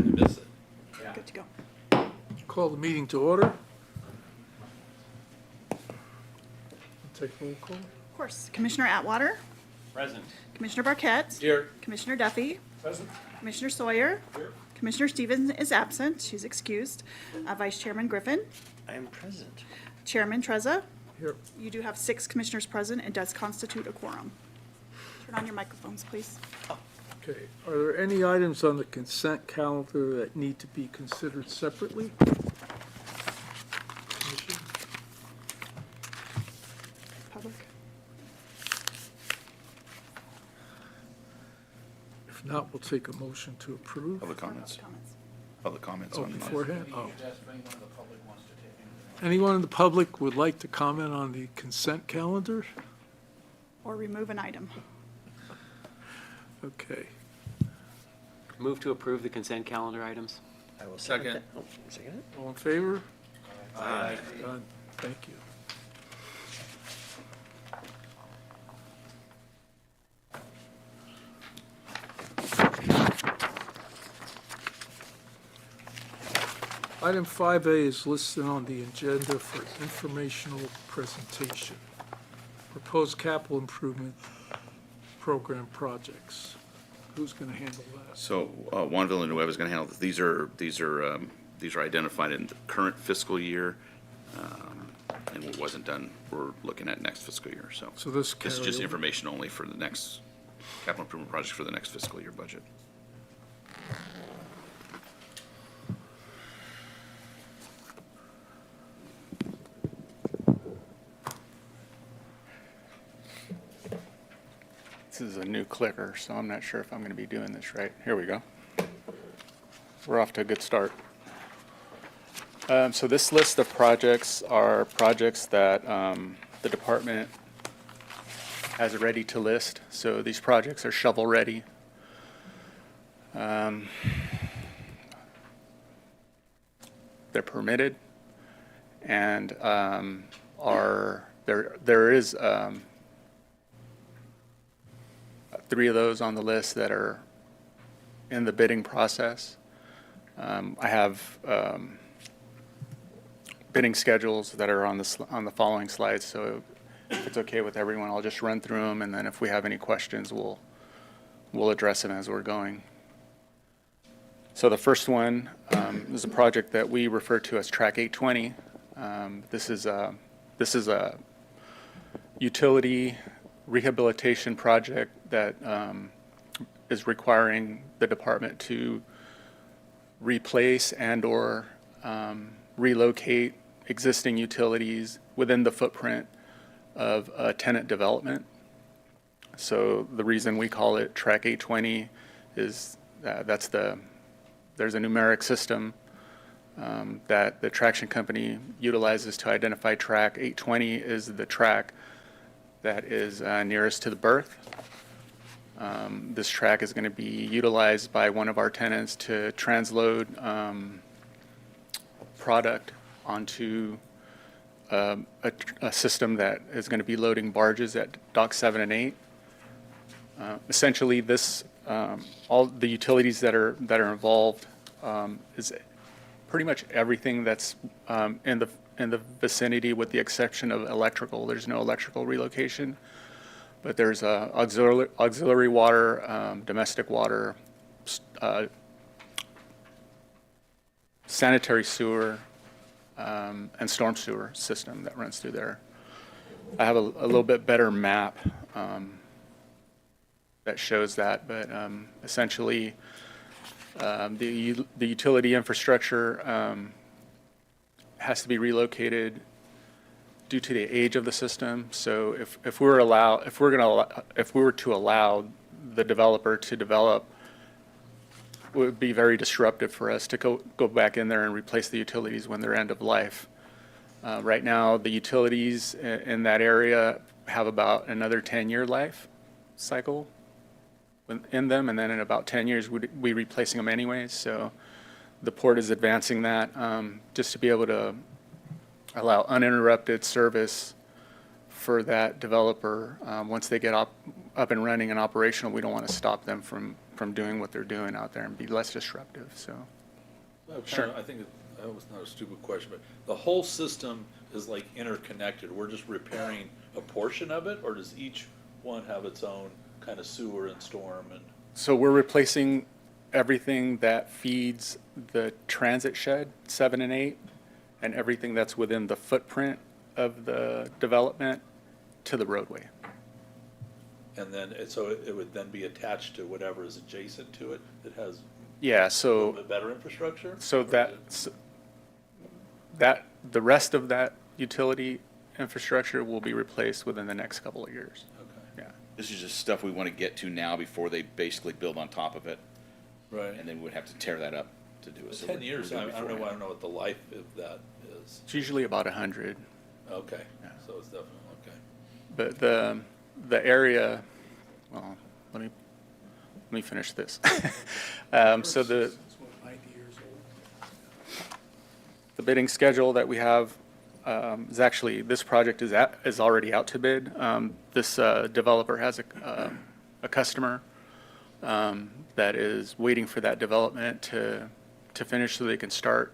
Miss it. Yeah. Good to go. Call the meeting to order. Take roll call. Of course, Commissioner Atwater, Present. Commissioner Barquette, Here. Commissioner Duffy, Present. Commissioner Sawyer, Here. Commissioner Stevens is absent, she's excused. Vice Chairman Griffin, I am present. Chairman Trezza. Here. You do have 6 commissioners present. It does constitute a quorum. Turn on your microphones, please. Okay, are there any items on the consent calendar that need to be considered separately? Commission? Public? If not, we'll take a motion to approve. Public comments. Comments. Public comments Oh, on beforehand? Oh. Just ask if anyone in the public wants to take anything. Anyone in the public would like to comment on the consent calendar? Or remove an item. Okay. Move to approve the consent calendar items. I will second Second. that. Oh, second it? All in favor? Aye. Done. Thank you. Item 5A is listed on the agenda for informational presentation. Proposed capital improvement program projects. Who's going to handle that? So Juan Villanueva is going to handle this. These are identified in the current fiscal year, and what wasn't done, we're looking at next fiscal year. So So this this is just carry over? information only for the next capital improvement projects for the next fiscal year budget. This is a new clicker, so I'm not sure if I'm going to be doing this right. Here we go. We're off to a good start. So this list of projects are projects that the department has ready to list. So these projects are shovel-ready. They're permitted, and there is 3 of those on the list that are in the bidding process. I have bidding schedules that are on the following slides, so if it's okay with everyone, I'll just run through them, and then if we have any questions, we'll address them as we're going. So the first one is a project that we refer to as Track 820. This is a utility rehabilitation project that is requiring the department to replace and/or relocate existing utilities within the footprint of a tenant development. So the reason we call it Track 820 is there's a numeric system that the traction company utilizes to identify track. 820 is the track that is nearest to the berth. This track is going to be utilized by one of our tenants to transload product onto a system that is going to be loading barges at Dock 7 and 8. Essentially, this all the utilities that are involved is pretty much everything that's in the vicinity, with the exception of electrical. There's no electrical relocation, but there's auxiliary water, domestic water, sanitary sewer, and storm sewer system that runs through there. I have a little bit better map that shows that, but essentially the utility infrastructure has to be relocated due to the age of the system. So if we were to allow the developer to develop, it would be very disruptive for us to go back in there and replace the utilities when they're end of life. Right now, the utilities in that area have about another 10-year life cycle in them, and then in about 10 years we'd be replacing them anyways. So the port is advancing that just to be able to allow uninterrupted service for that developer. Once they get up and running and operational, we don't want to stop them from from doing what they're doing out there and be less disruptive, so. Sure. I think that was not a stupid question, but the whole system is like interconnected. We're just repairing a portion of it, or does each one have its own kind of sewer and storm and? So we're replacing everything that feeds the transit shed, 7 and 8, and everything that's within the footprint of the development to the roadway. And then, so it would then be attached to whatever is adjacent to it that has Yeah, a little so, bit better infrastructure? so Or that, is it- that, the rest of that utility infrastructure will be replaced within the next couple of years. Okay, Yeah. This is just stuff we want to get to now before they basically build on top of it, right. and then we'd have to tear that up to do it. So 10 we're years, doing I it don't know, I beforehand. don't know what the life of that is. It's usually about 100. Okay, Yeah. so it's definitely, okay. But the area, well, let me finish this. So the bidding schedule that we have is actually, this project is already out to bid. This developer has a customer that is waiting for that development to finish so they can start.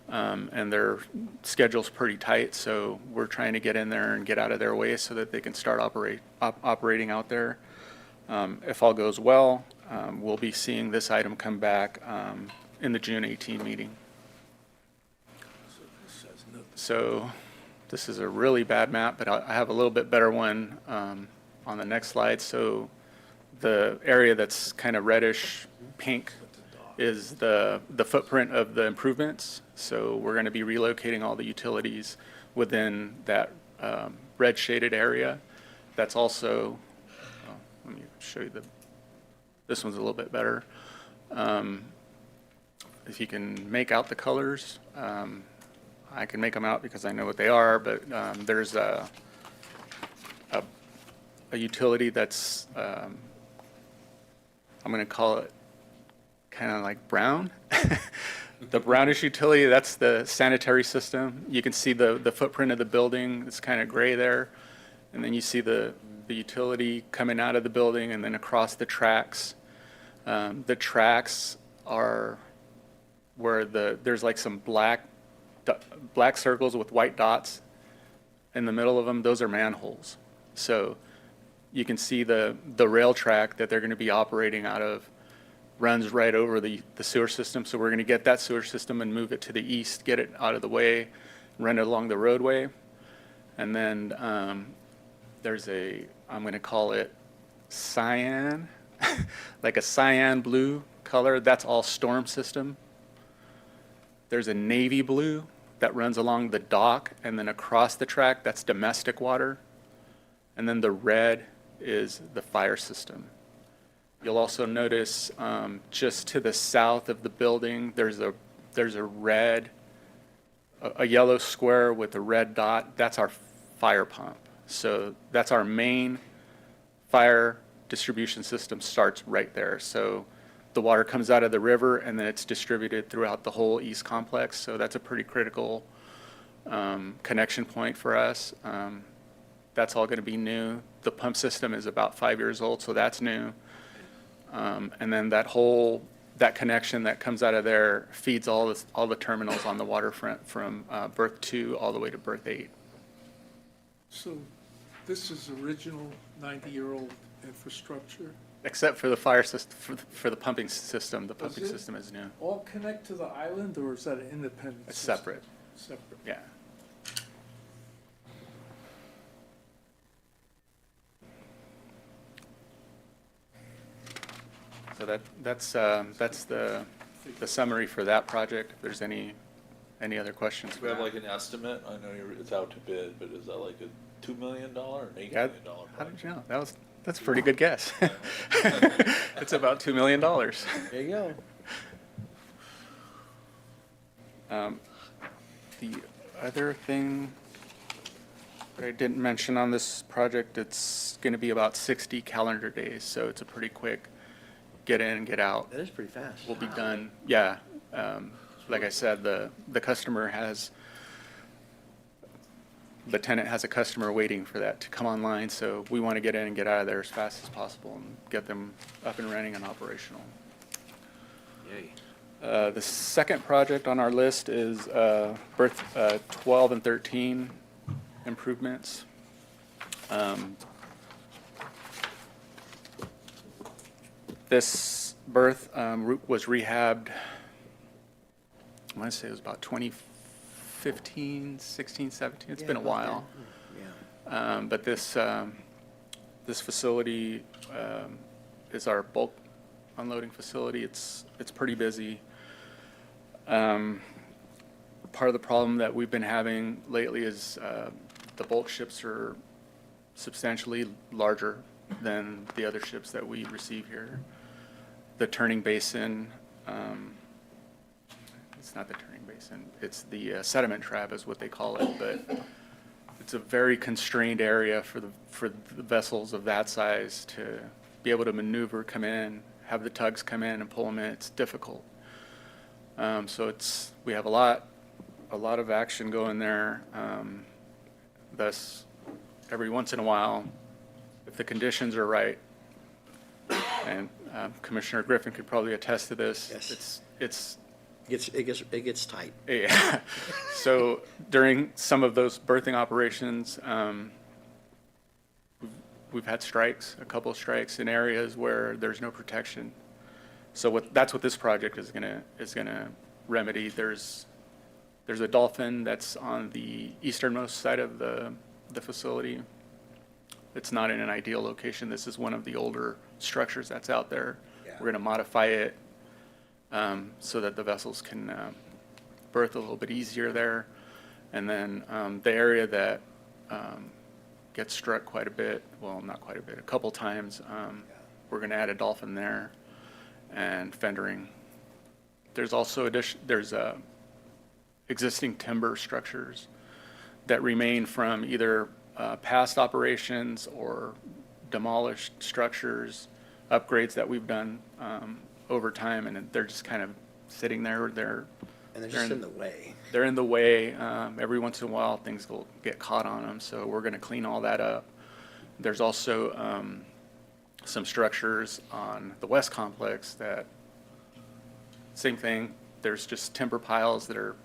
And their schedule's pretty tight, so we're trying to get in there and get out of their way so that they can start operating out there. If all goes well, we'll be seeing this item come back in the June 18 meeting. So this is a really bad map, but I have a little bit better one on the next slide. So the area that's kind of reddish pink is the footprint of the improvements. So we're going to be relocating all the utilities within that red shaded area. That's also, let me show you this one's a little bit better. If you can make out the colors, I can make them out because I know what they are, but there's a utility that's, I'm going to call it kind of like brown. The brownish utility, that's the sanitary system. You can see the footprint of the building. It's kind of gray there. And then you see the utility coming out of the building and then across the tracks. The tracks are where there's like some black circles with white dots in the middle of them. Those are manholes. So you can see the rail track that they're going to be operating out of runs right over the sewer system. So we're going to get that sewer system and move it to the east, get it out of the way, run it along the roadway. And then there's I'm going to call it cyan, like a cyan blue color. That's all storm system. There's a navy blue that runs along the dock and then across the track. That's domestic water. And then the red is the fire system. You'll also notice just to the south of the building, there's a yellow square with a red dot. That's our fire pump. So that's our main fire distribution system starts right there. So the water comes out of the river and then it's distributed throughout the whole east complex. So that's a pretty critical connection point for us. That's all going to be new. The pump system is about 5 years old, so that's new. And then that connection that comes out of there feeds all the terminals on the waterfront from berth 2 all the way to berth 8. So this is original 90-year-old infrastructure? Except for the fire system, for the pumping system. The pumping it? system is new. All connect to the island, or is that an independent It's system? separate. Separate. Yeah. So that's the summary for that project. If there's any other questions? Do we have like an estimate? I know it's out to bid, but is that like a $2 million or an $8 Yeah, million how did project? you know? That's a pretty good guess. It's about $2 million. There you go. The other thing that I didn't mention on this project, it's going to be about 60 calendar days, so it's a pretty quick get in and get out. That is pretty fast. We'll be done. Yeah. Like I said, the customer has the tenant has a customer waiting for that to come online, so we want to get in and get out of there as fast as possible and get them up and running and operational. Yay. The second project on our list is berth 12 and 13 improvements. This berth was rehabbed, I want to say it was about 2015, 16, 17. It's been a while. Yeah. But this facility is our bulk unloading facility. It's pretty busy. Part of the problem that we've been having lately is the bulk ships are substantially larger than the other ships that we receive here. The turning basin, it's not the turning basin, it's the sediment trap is what they call it, but it's a very constrained area for the vessels of that size to be able to maneuver, come in, have the tugs come in and pull them in. It's difficult. So we have a lot of action going there. Thus, every once in a while, if the conditions are right, and Commissioner Griffin could probably attest to this. Yes. It gets tight. Yeah. So during some of those berthing operations, we've had strikes, a couple of strikes in areas where there's no protection. So that's what this project is gonna remedy. There's a dolphin that's on the easternmost side of the facility. It's not in an ideal location. This is one of the older structures that's out there. Yeah. We're gonna modify it so that the vessels can berth a little bit easier there. And then the area that gets struck quite a bit, well, not quite a bit, a couple times, we're gonna add a dolphin there and fendering. There's also existing timber structures that remain from either past operations or demolished structures, upgrades that we've done over time, and they're just kind of sitting there. And they're just in the way. They're in the way. Every once in a while, things will get caught on them, so we're going to clean all that up. There's also some structures on the west complex that, same thing, there's just timber piles that are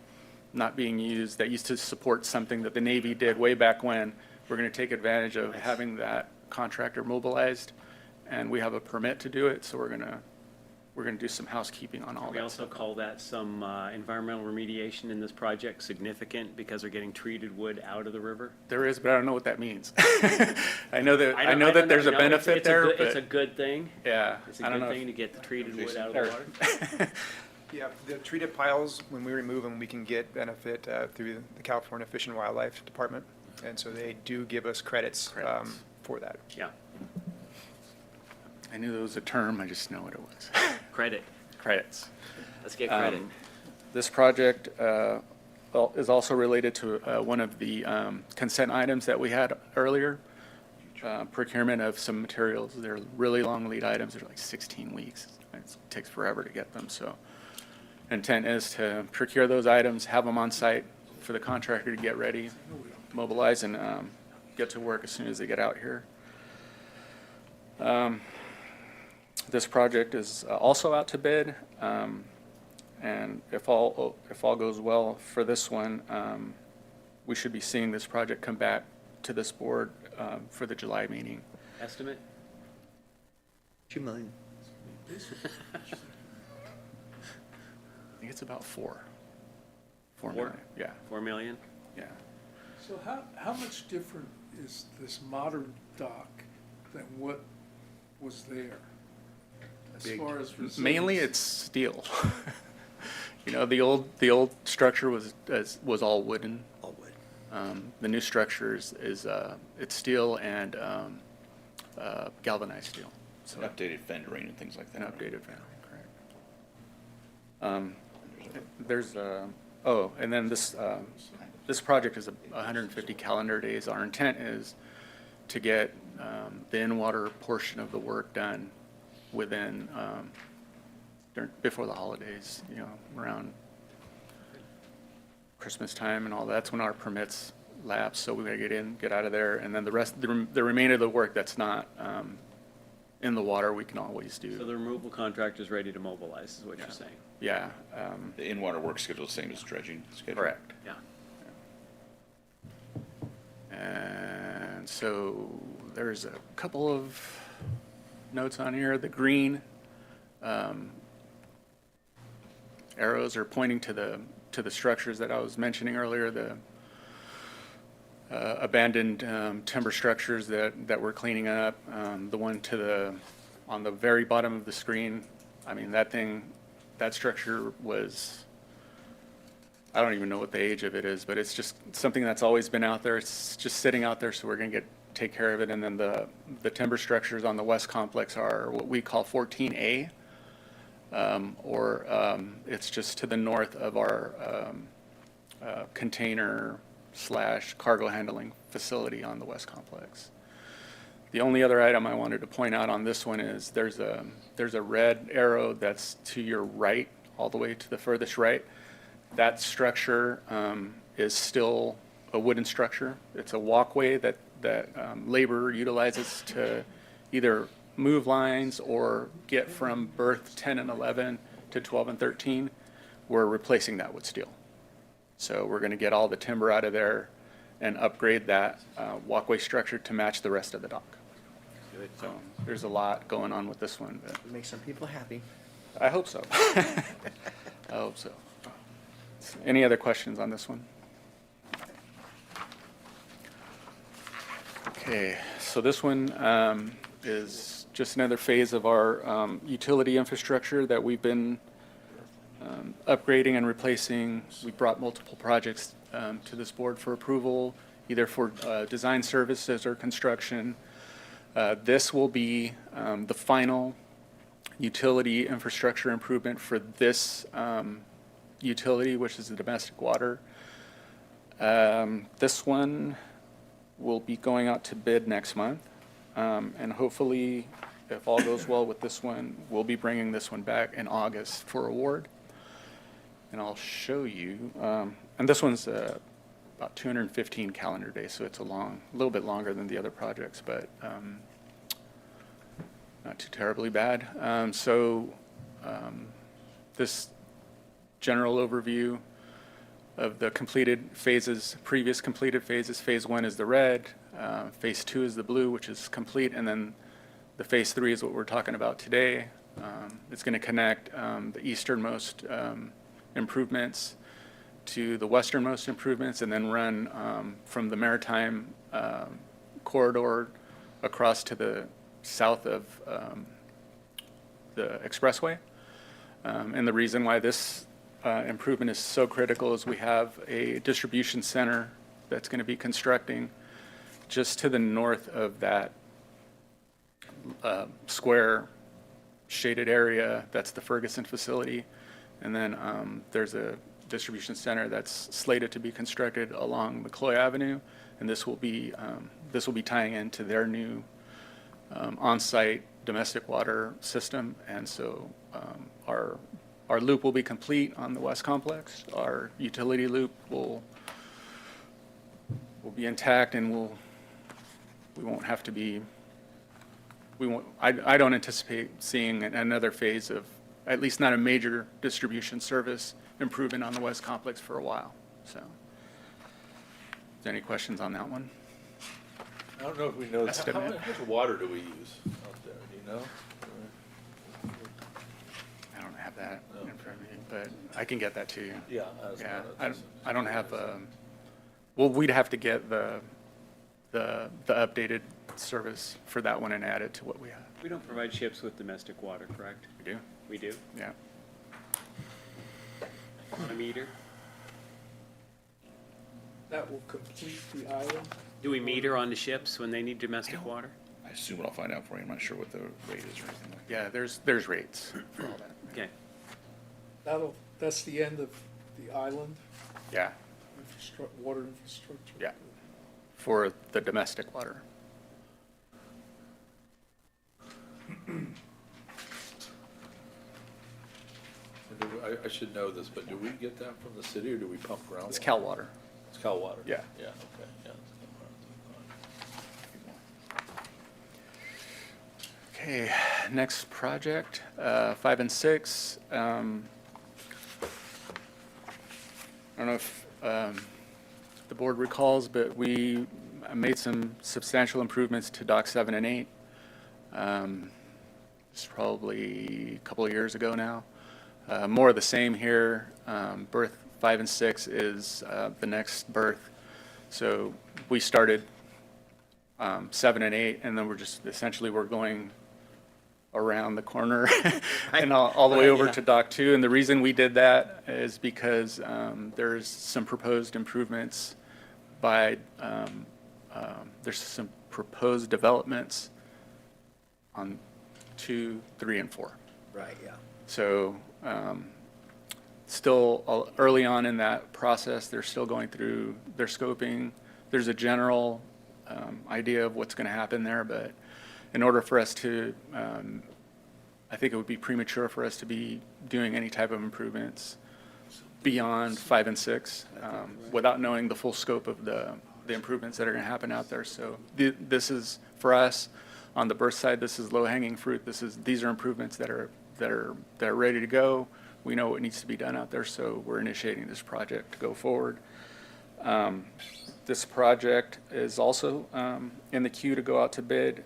not being used, that used to support something that the Navy did way back when. We're going to take advantage of having that contractor mobilized, and we have a permit to do it, so we're going to do some housekeeping on all We that also stuff. call that some environmental remediation in this project significant because they're getting treated wood out of the river. There is, but I don't know what that means. I know that there's a No, benefit there, It's a but good thing. yeah, It's a I don't good know. thing to get the treated wood out of the water. Yeah, the treated piles, when we remove them, we can get benefit through the California Fish and Wildlife Department. And so they do give us credits for that. Yeah, I knew there was a term, I just know what it was. credit. Credits. Let's get credit. This project is also related to one of the consent items that we had earlier, procurement of some materials. They're really long lead items. They're like 16 weeks. It takes forever to get them, so intent is to procure those items, have them on site for the contractor to get ready, mobilize, and get to work as soon as they get out here. This project is also out to bid, and if all goes well for this one, we should be seeing this project come back to this board for the July meeting. Estimate? 2 million. I think it's about 4 4? million. Yeah, 4 million? yeah. So how much different is this modern dock than what was there? As far as Mainly resilience? it's steel. You know, the old structure was all wooden. All wood. The new structure is it's steel and galvanized steel. So Updated fendering and things like an that. updated van, correct. There's and then this project is 150 calendar days. Our intent is to get the in-water portion of the work done within before the holidays, you know, around Christmas time and all. That's when our permits lapse, so we gotta get in, get out of there, and then the rest, the remainder of the work that's not in the water, we can always So do. the removal contractor's ready to mobilize, is what you're saying? Yeah, The in-water work schedule is the same as dredging schedule. correct. Yeah. And so there's a couple of notes on here. The green arrows are pointing to the structures that I was mentioning earlier, the abandoned timber structures that we're cleaning up. The one on the very bottom of the screen, I mean, that structure was, I don't even know what the age of it is, but it's just something that's always been out there. It's just sitting out there, so we're gonna take care of it. And then the timber structures on the west complex are what we call 14A. It's just to the north of our container / cargo handling facility on the west complex. The only other item I wanted to point out on this one is there's a red arrow that's to your right, all the way to the furthest right. That structure is still a wooden structure. It's a walkway that labor utilizes to either move lines or get from berth 10 and 11 to 12 and 13. We're replacing that with steel. So we're going to get all the timber out of there and upgrade that walkway structure to match the rest of the dock. So there's a lot going on with this one, but Make some people happy. I hope so. I hope so. Any other questions on this one? Okay, so this one is just another phase of our utility infrastructure that we've been upgrading and replacing. We brought multiple projects to this board for approval, either for design services or construction. This will be the final utility infrastructure improvement for this utility, which is the domestic water. This one will be going out to bid next month. And hopefully, if all goes well with this one, we'll be bringing this one back in August for award. And I'll show you, and this one's about 215 calendar days, so it's a little bit longer than the other projects, but not too terribly bad. This general overview of the completed phases, previous completed phases. Phase 1 is the red, phase 2 is the blue, which is complete, and then the phase 3 is what we're talking about today. It's going to connect the easternmost improvements to the westernmost improvements, and then run from the maritime corridor across to the south of the expressway. And the reason why this improvement is so critical is we have a distribution center that's going to be constructing just to the north of that square shaded area. That's the Ferguson facility. And then there's a distribution center that's slated to be constructed along McCloy Avenue, and this will be tying into their new on-site domestic water system. And so our loop will be complete on the west complex. Our utility loop will be intact, and I don't anticipate seeing another phase of, at least not a major distribution service improvement on the west complex for a while. So, is there any questions on that one? I don't know if we know, That's how the- much water do we use out there, do you know? I don't have that No. in front of me, but I can get that to you. Yeah. was Yeah, gonna- I don't have, well, we'd have to get the updated service for that one and add it to what we have. We don't provide ships with domestic water, correct? We do? We do? Yeah. On a meter? That will complete the island. Do we meter on the ships when they need domestic water? I assume I'll find out for you. I'm not sure what the rate is or anything like that. Yeah, there's rates for all that. Okay. That's the end of the island Yeah, water infrastructure. yeah, for the domestic water. I should know this, but do we get that from the city or do we pump groundwater? It's Cal Water. It's Cal Water? Yeah. Yeah, okay, yeah. it's Cal Water. Okay, next project, 5 and 6. I don't know if the board recalls, but we made some substantial improvements to Dock 7 and 8. It's probably a couple of years ago now. More of the same here. Berth 5 and 6 is the next berth. So we started 7 and 8, and then we're just essentially we're going around the corner and all the way over to Dock 2. And the reason we did that is because there's some proposed improvements by there's some proposed developments on 2, 3, and 4. Right, yeah. So still early on in that process, they're still going through their scoping. There's a general idea of what's going to happen there, but in order for us to, I think it would be premature for us to be doing any type of improvements beyond 5 and 6 without knowing the full scope of the improvements that are going to happen out there. So this is, for us, on the berth side, this is low-hanging fruit. These are improvements that are ready to go. We know what needs to be done out there, so we're initiating this project to go forward. This project is also in the queue to go out to bid,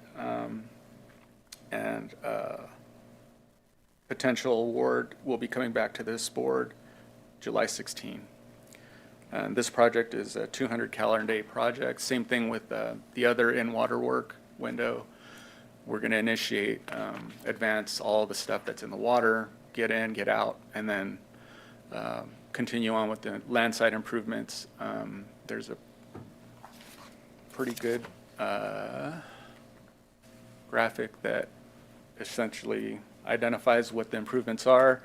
and potential award will be coming back to this board July 16. And this project is a 200 calendar day project. Same thing with the other in-water work window. We're going to initiate, advance all the stuff that's in the water, get in, get out, and then continue on with the landside improvements. There's a pretty good graphic that essentially identifies what the improvements are.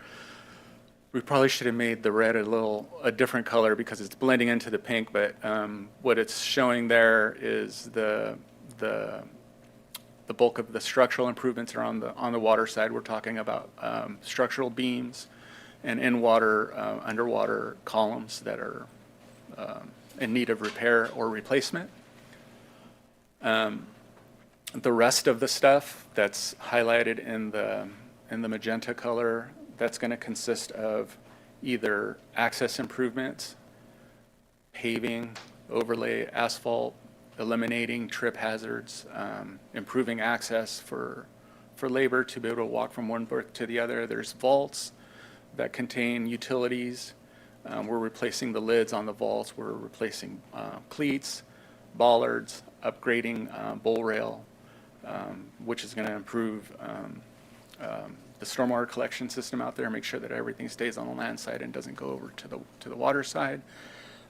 We probably should have made the red a different color because it's blending into the pink, but what it's showing there is the bulk of the structural improvements are on the water side. We're talking about structural beams and in-water, underwater columns that are in need of repair or replacement. The rest of the stuff that's highlighted in the magenta color, that's going to consist of either access improvements, paving, overlay asphalt, eliminating trip hazards, improving access for labor to be able to walk from one berth to the other. There's vaults that contain utilities. We're replacing the lids on the vaults. We're replacing cleats, bollards, upgrading bowl rail, which is going to improve the stormwater collection system out there, make sure that everything stays on the land side and doesn't go over to the water side.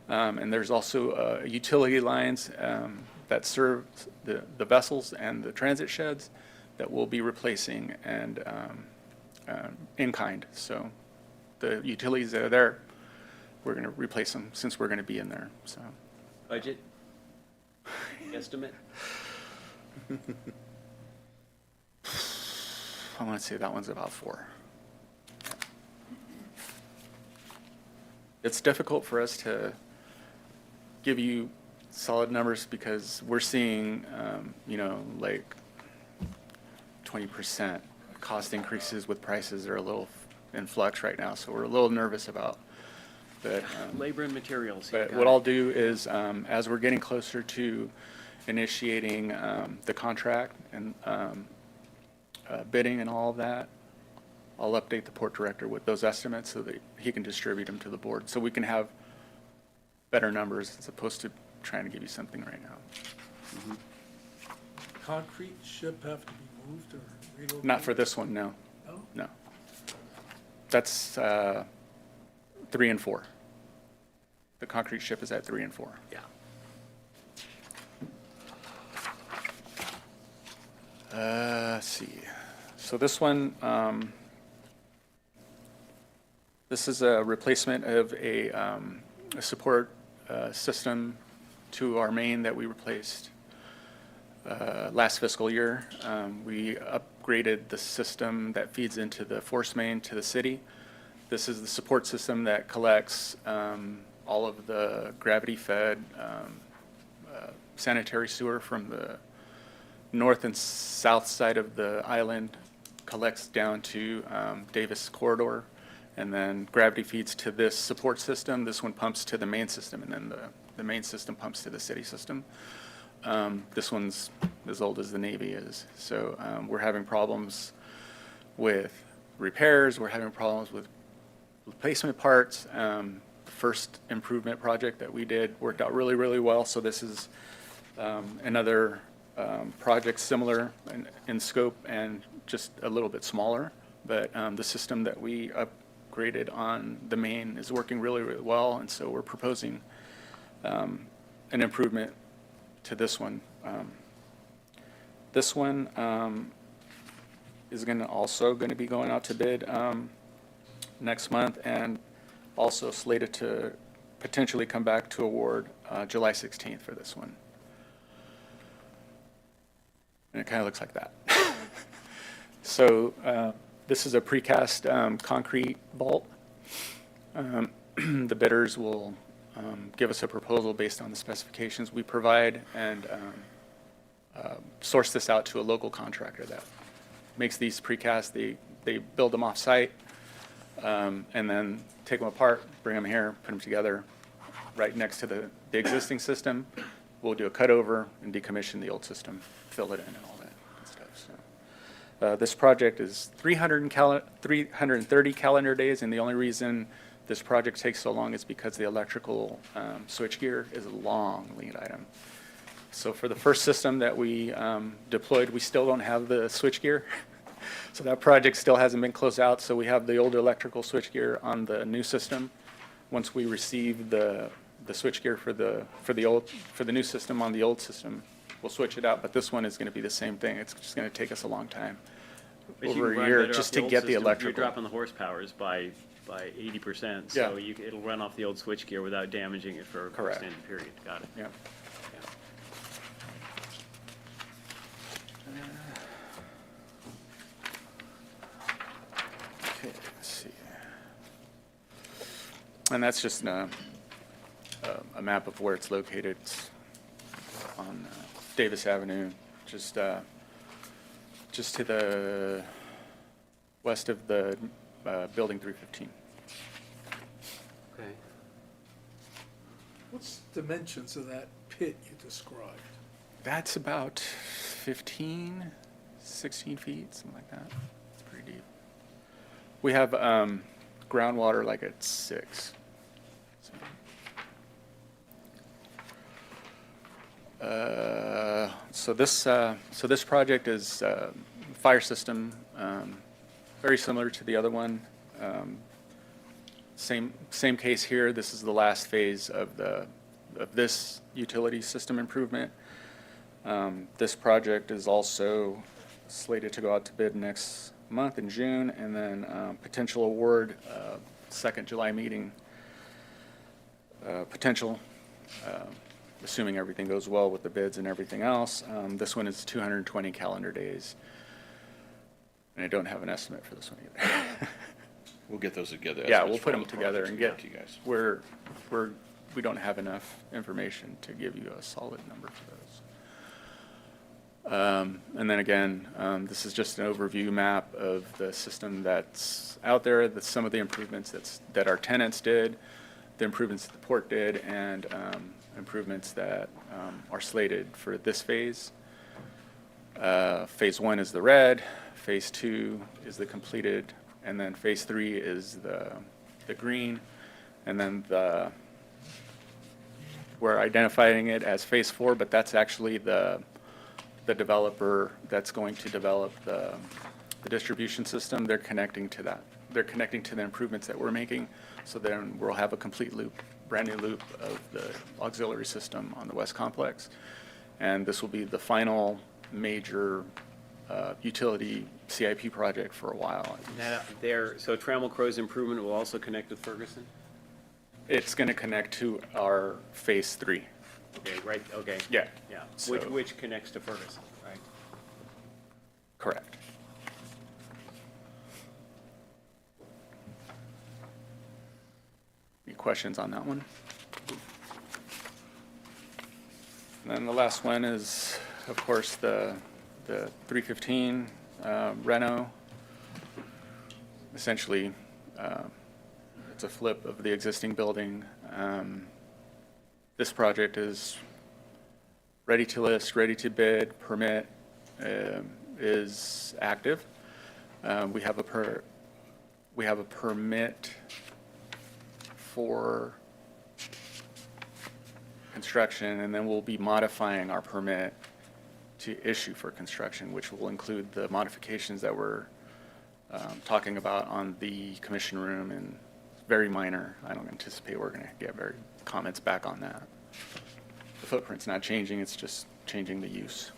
And there's also utility lines that serve the vessels and the transit sheds that we'll be replacing and in kind. So the utilities that are there, we're going to replace them since we're going to be in there. So Budget? Estimate? I want to say that one's about 4. It's difficult for us to give you solid numbers because we're seeing, like 20% cost increases with prices that are a little in flux right now. So we're a little nervous about that. Labor and materials. But what I'll do is, as we're getting closer to initiating the contract and bidding and all of that, I'll update the port director with those estimates so that he can distribute them to the board, so we can have better numbers as opposed to trying to give you something right now. Concrete ship have to be moved or relocated? Not for this one, no. No? No. That's 3 and 4. The concrete ship is at 3 and 4. Yeah. Let's see. So this one, this is a replacement of a support system to our main that we replaced last fiscal year. We upgraded the system that feeds into the force main to the city. This is the support system that collects all of the gravity-fed sanitary sewer from the north and south side of the island collects down to Davis Corridor, and then gravity feeds to this support system. This one pumps to the main system, and then the main system pumps to the city system. This one's as old as the Navy is, so we're having problems with repairs. We're having problems with replacement parts. The first improvement project that we did worked out really, really well, so this is another project similar in scope and just a little bit smaller, but the system that we upgraded on the main is working really, really well, and so we're proposing an improvement to this one. This one is also going to be going out to bid next month, and also slated to potentially come back to award July 16th for this one. And it kind of looks like that. So this is a precast concrete vault. The bidders will give us a proposal based on the specifications we provide, and source this out to a local contractor that makes these precast. They build them off-site, and then take them apart, bring them here, put them together right next to the existing system. We'll do a cutover and decommission the old system, fill it in and all that good stuff. So, this project is 330 calendar days, and the only reason this project takes so long is because the electrical switchgear is a long lead item. So for the first system that we deployed, we still don't have the switchgear. So that project still hasn't been closed out, so we have the old electrical switchgear on the new system. Once we receive the switchgear for the new system on the old system, we'll switch it out, but this one is going to be the same thing. It's just going to take us a long time, But you over can a run year, better just off to old get the system. electrical. You're dropping the horsepowers by 80%, Yeah. so it'll run off the old switchgear without damaging it for an Correct. extended period. Got it. Yeah. Okay, let's see. And that's just a map of where it's located. It's on Davis Avenue, just to the west of the building 315. Okay. What's the dimensions of that pit you described? That's about 15, 16 feet, something like that. It's pretty deep. We have groundwater like at 6. So this project is fire system, very similar to the other one. Same case here. This is the last phase of this utility system improvement. This project is also slated to go out to bid next month in June, and then potential award, second July meeting, potential, assuming everything goes well with the bids and everything else. This one is 220 calendar days, and I don't have an estimate for this one either. We'll get those together. Yeah, estimates we'll for put all them the together projects and we get, to you guys. we don't have enough information to give you a solid number for those. And then again, this is just an overview map of the system that's out there, some of the improvements that our tenants did, the improvements that the port did, and improvements that are slated for this phase. Phase 1 is the red, phase 2 is the completed, and then phase 3 is the green, and then we're identifying it as phase 4, but that's actually the developer that's going to develop the distribution system. They're connecting to that. They're connecting to the improvements that we're making, so then we'll have a complete loop, brand new loop of the auxiliary system on the West Complex. And this will be the final major utility CIP project for a while. So Trammell Crow's improvement will also connect with Ferguson? It's going to connect to our phase 3. Okay, right, okay. Yeah. Yeah, So- which connects to Ferguson, right? Correct. Any questions on that one? And then the last one is, of course, the 315 reno. Essentially, it's a flip of the existing building. This project is ready to list, ready to bid, permit is active. We have a permit for construction, and then we'll be modifying our permit to issue for construction, which will include the modifications that we're talking about on the commission room, and very minor. I don't anticipate we're going to get very comments back on that. The footprint's not changing, it's just changing the use.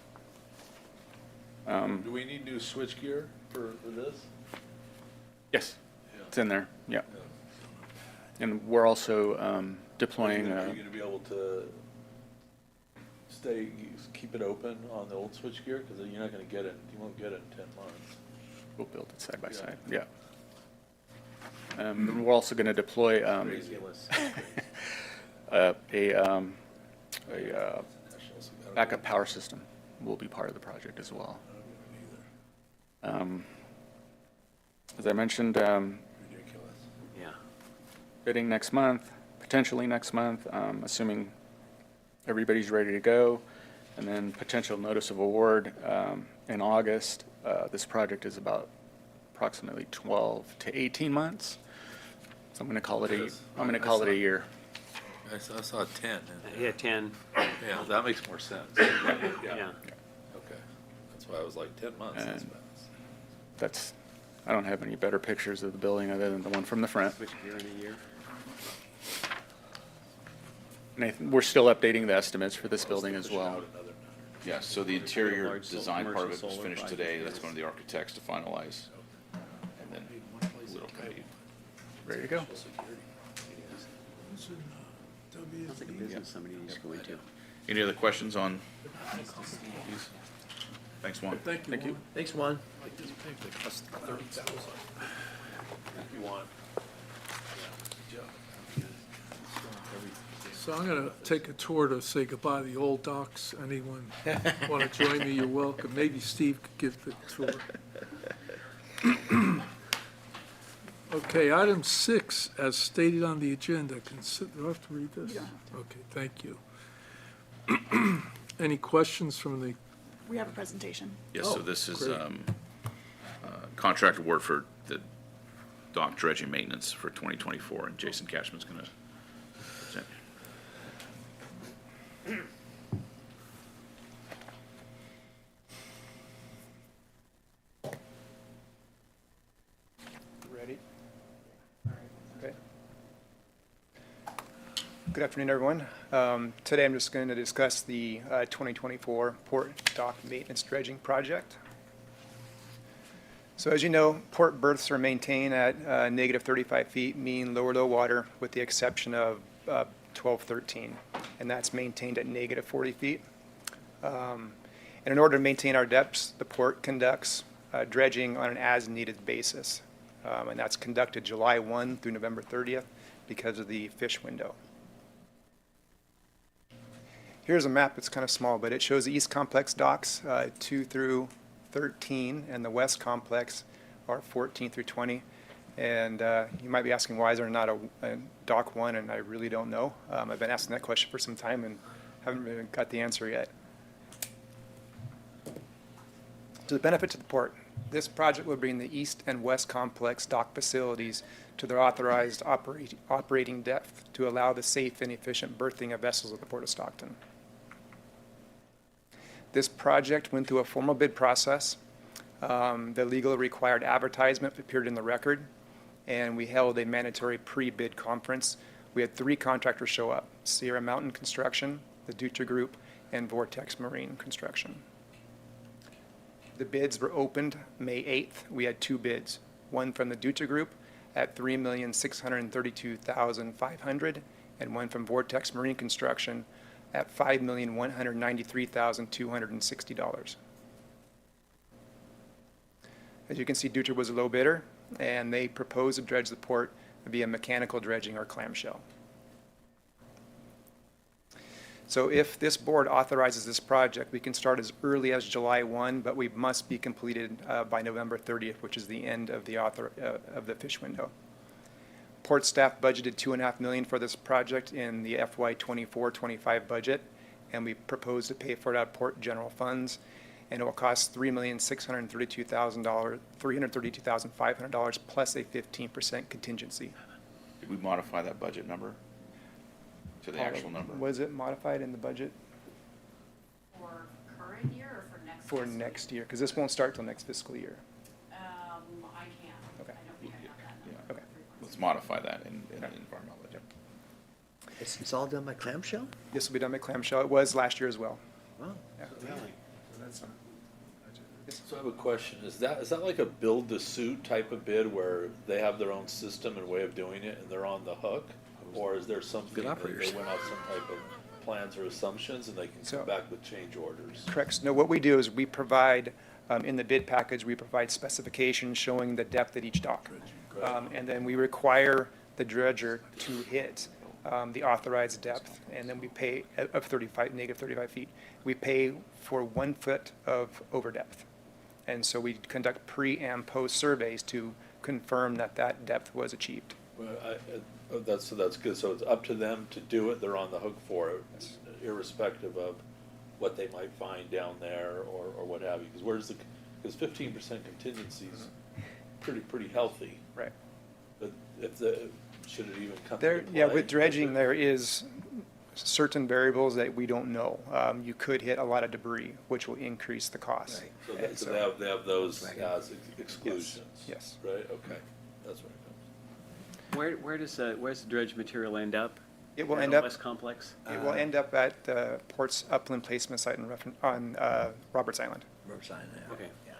Do we need new switchgear for this? Yes, Yeah. it's in there, yeah. Yeah. And we're also deploying, Are you gonna be able to keep it open on the old switchgear? Because you're not gonna get it, you won't get it in 10 months. we'll build it side by Yeah. side, yeah. And we're also going to deploy Ridiculous. a National, backup power system will be part of the project as well. As I mentioned, ridiculous. Yeah. bidding next month, potentially next month, assuming everybody's ready to go, and then potential notice of award in August. This project is about approximately 12 to 18 months. So I'm going to call it a year. I saw 10. Yeah, 10, Yeah, that makes more sense. yeah. Okay, that's why I was like 10 months. That's And- fast. I don't have any better pictures of the building other than the one from the front. Switch gear in a year. And we're still updating the estimates for this building as Push it well. out another 9. Yeah, so the interior Large sol- design part of it was commercial finished solar today. project. That's going to the architects to finalize. And then little company. Ready to go. Sounds like a business somebody needs to go into. Any other questions on these? Thanks, Juan. Thank you. Thanks, Juan. You want. So I'm going to take a tour to say goodbye to the old docks. Anyone want to join me, you're welcome. Maybe Steve could give the tour. Okay, item 6, as stated on the agenda, do I have to read this? Yeah. Okay, thank you. Any questions from the, We have a presentation. Yes, so this is great. contract award for the dock dredging maintenance for 2024, and Jason Cashman's going to present. Ready? Okay. Good afternoon, everyone. Today I'm just going to discuss the 2024 Port Dock Maintenance Dredging Project. So as you know, port berths are maintained at negative 35 feet mean low water with the exception of 1213, and that's maintained at negative 40 feet. And in order to maintain our depths, the port conducts dredging on an as-needed basis. And that's conducted July 1 through November 30th because of the fish window. Here's a map. It's kind of small, but it shows the East Complex docks 2 through 13, and the West Complex are 14 through 20. And you might be asking, why is there not a dock 1? And I really don't know. I've been asking that question for some time and haven't really got the answer yet. To the benefit to the port, this project will bring the East and West Complex dock facilities to their authorized operating depth to allow the safe and efficient berthing of vessels at the Port of Stockton. This project went through a formal bid process. The legally required advertisement appeared in the record, and we held a mandatory pre-bid conference. We had 3 contractors show up: Sierra Mountain Construction, the Dutra Group, and Vortex Marine Construction. The bids were opened May 8th. We had 2 bids, one from the Dutra Group at $3,632,500, and one from Vortex Marine Construction at $5,193,260. As you can see, Dutra was a low bidder, and they proposed to dredge the port via mechanical dredging or clamshell. So if this board authorizes this project, we can start as early as July 1, but we must be completed by November 30th, which is the end of the fish window. Port staff budgeted $2.5 million for this project in the FY '24-25 budget, and we propose to pay for it out of port general funds, and it will cost $332,500 plus a 15% contingency. Did we modify that budget number to the actual number? Was it modified in the budget For current year or for next? for fiscal next year? Because this won't start till next fiscal year. I can't. Okay. I don't think I have that number. Okay. Let's modify that in the environmental budget. It's all done by clamshell? This will be done by clamshell. It was last year as well. Wow. Yeah. So I have a question. Is that like a build to suit type of bid where they have their own system and way of doing it and they're on the hook? Or is there something Good that operators. they went off some type of plans or assumptions and they can So- come back with change orders? Correct. No, what we do is we provide, in the bid package, we provide specifications showing the depth at each dock. And then we require the dredger to hit the authorized depth, and then we pay of 35, negative 35 feet. We pay for 1 foot of over depth. And so we conduct pre and post surveys to confirm that that depth was achieved. Well, that's good. So it's up to them to do it. They're on the hook for it, irrespective of what they might find down there or what have you. Because 15% contingency is pretty healthy. Right. But should it even come There, into play? yeah, with dredging, there is certain variables that we don't know. You could hit a lot of debris, which will increase the cost. Right. So And they have those Right. as exclusions? Yes. Right, okay, that's where it comes. Where's the dredge material end up? It will At end the up, West Complex? it will end up at the port's upland placement site on Roberts Island. Riverside, yeah. Okay. Yeah.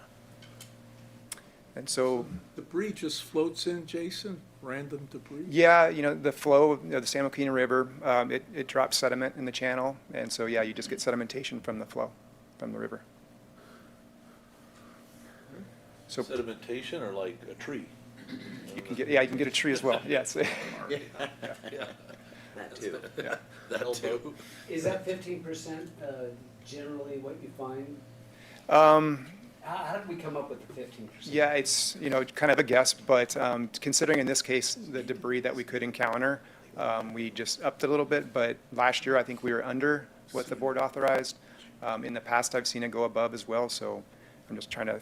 And so, Debris just floats in, Jason? Random debris? yeah, the flow of the San Joaquin River, it drops sediment in the channel. And so, yeah, you just get sedimentation from the flow, from the river. So Sedimentation or like a tree? you can get, yeah, you can get a tree as well, yes. Yeah. That too. That too. Is that 15% generally what you find? How did we come up with the 15%? Yeah, it's, kind of a guess, but considering in this case the debris that we could encounter, we just upped it a little bit, but last year I think we were under what the board authorized. In the past, I've seen it go above as well, so I'm just trying to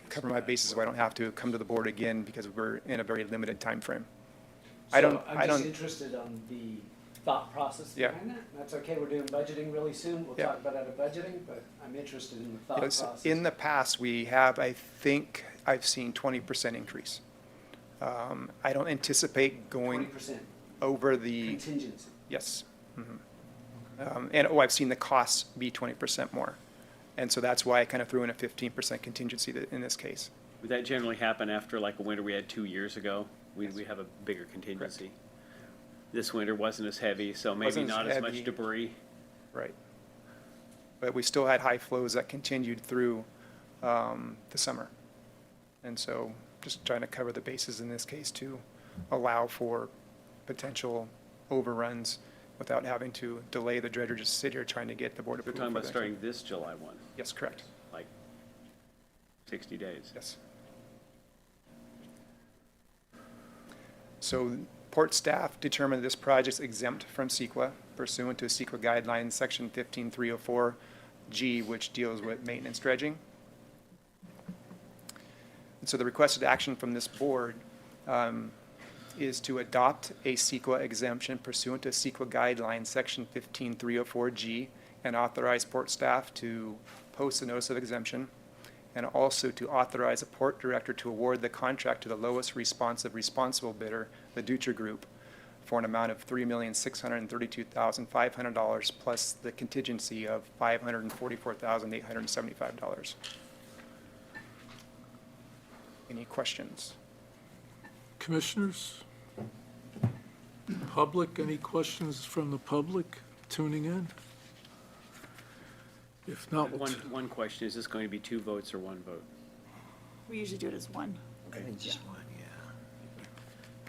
cover my bases so I don't have to come to the board again because we're in a very limited time frame. I So I'm just don't, interested on the thought process Yeah. behind that. That's okay, we're doing budgeting really soon. We'll Yeah. talk about that at budgeting, but I'm interested in the thought yes, process. in the past, we have, I think, I've seen 20% increase. I don't anticipate going 20% over the, contingency. yes. Mhm. And, I've seen the costs be 20% more. And so that's why I kind of threw in a 15% contingency in this case. Would that generally happen after like a winter we had 2 years ago? We have a bigger contingency. This winter wasn't as heavy, so maybe Wasn't as not as much heavy. debris. Right. But we still had high flows that continued through the summer. And so just trying to cover the bases in this case to allow for potential overruns without having to delay the dredger, just sit here trying to get the board We're approval. talking for about the- starting this July 1, Yes, correct. like 60 days. Yes. So port staff determined this project's exempt from CEQA pursuant to CEQA guidelines, section 15304G, which deals with maintenance dredging. And so the requested action from this board is to adopt a CEQA exemption pursuant to CEQA guidelines, section 15304G, and authorize port staff to post a notice of exemption, and also to authorize a port director to award the contract to the lowest responsible bidder, the Dutra Group, for an amount of $3,632,500 plus the contingency of $544,875. Any questions? Commissioners? Public, any questions from the public tuning in? If not, we'll One question, is this going to be 2 votes or 1 vote? We usually do it as one. I think just one, yeah.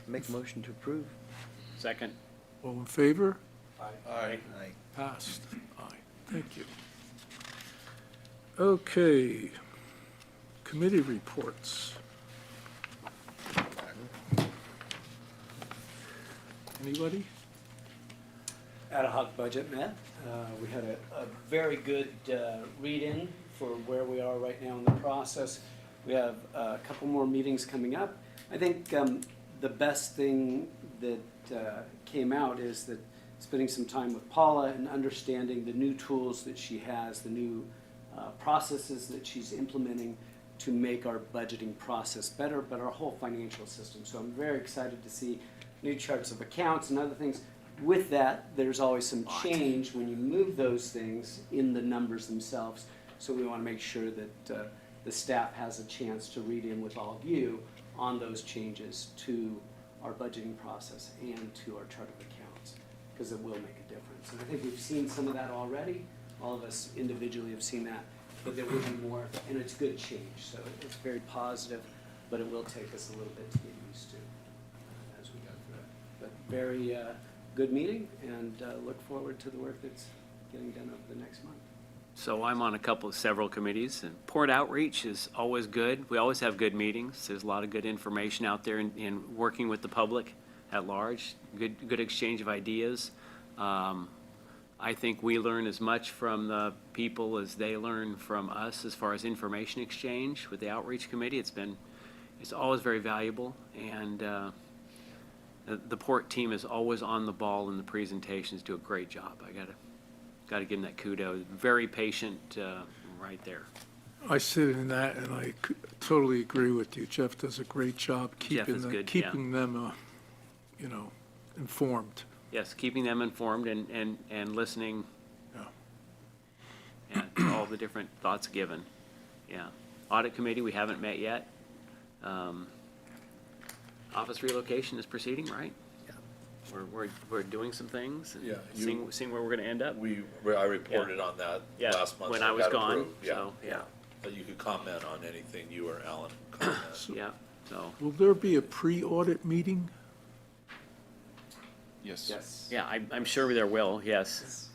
Make a motion to approve. Second? all in favor? Aye. Aye. Passed. Aye. Thank you. Okay. Committee reports. Anybody? Ad hoc budget met. We had a very good read-in for where we are right now in the process. We have a couple more meetings coming up. I think the best thing that came out is that spending some time with Paula and understanding the new tools that she has, the new processes that she's implementing to make our budgeting process better, but our whole financial system. So I'm very excited to see new charts of accounts and other things. With that, there's always some change when you move those things in the numbers themselves. So we want to make sure that the staff has a chance to read in with all of you on those changes to our budgeting process and to our chart of accounts, because it will make a difference. And I think we've seen some of that already. All of us individually have seen that, but there will be more, and it's good change. So it's very positive, but it will take us a little bit to get used to as we go through it. But very good meeting, and look forward to the work that's getting done over the next month. So I'm on several committees, and Port Outreach is always good. We always have good meetings. There's a lot of good information out there in working with the public at large, good exchange of ideas. I think we learn as much from the people as they learn from us as far as information exchange with the Outreach Committee. It's always very valuable, and the Port team is always on the ball in the presentations, do a great job. I gotta give them that kudos. Very patient, right there. I sit in that, and I totally agree with you. Jeff does a great job Jeff is good, yeah. keeping them, informed. Yes, keeping them informed and listening. Yeah. And to all the different thoughts given. Yeah. Audit Committee, we haven't met yet. Office relocation is proceeding, right? Yeah. We're doing some things and Yeah, seeing where we're gonna end up. I reported on that Yeah, last month. when and I was got gone, approved. Yeah. so, yeah, But you could comment on anything you or Alan comment. yeah, so, Will there be a pre-audit meeting? Yes. yeah, I'm sure there will, yes.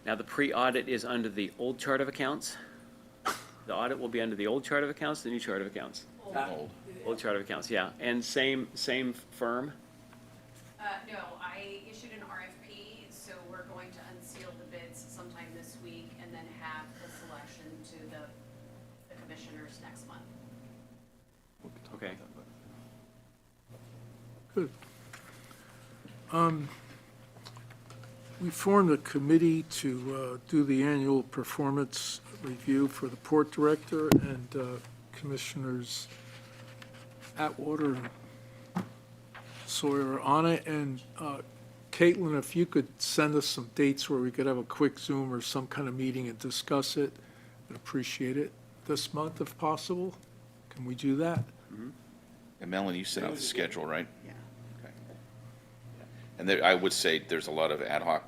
Now, the pre-audit is under the old chart of accounts. The audit will be under the old chart of accounts, the new chart of accounts. Old chart of accounts, yeah, and same firm. No, I issued an RFP, so we're going to unseal the bids sometime this week and then have the selection to the commissioners next month. Okay. Good. We formed a committee to do the annual performance review for the Port Director and Commissioners Atwater and Sawyer on it. And Caitlin, if you could send us some dates where we could have a quick Zoom or some kind of meeting and discuss it, I'd appreciate it. This month, if possible. Can we do that? And Melanie, you sent out the schedule, right? Yeah. Okay. And I would say there's a lot of ad hoc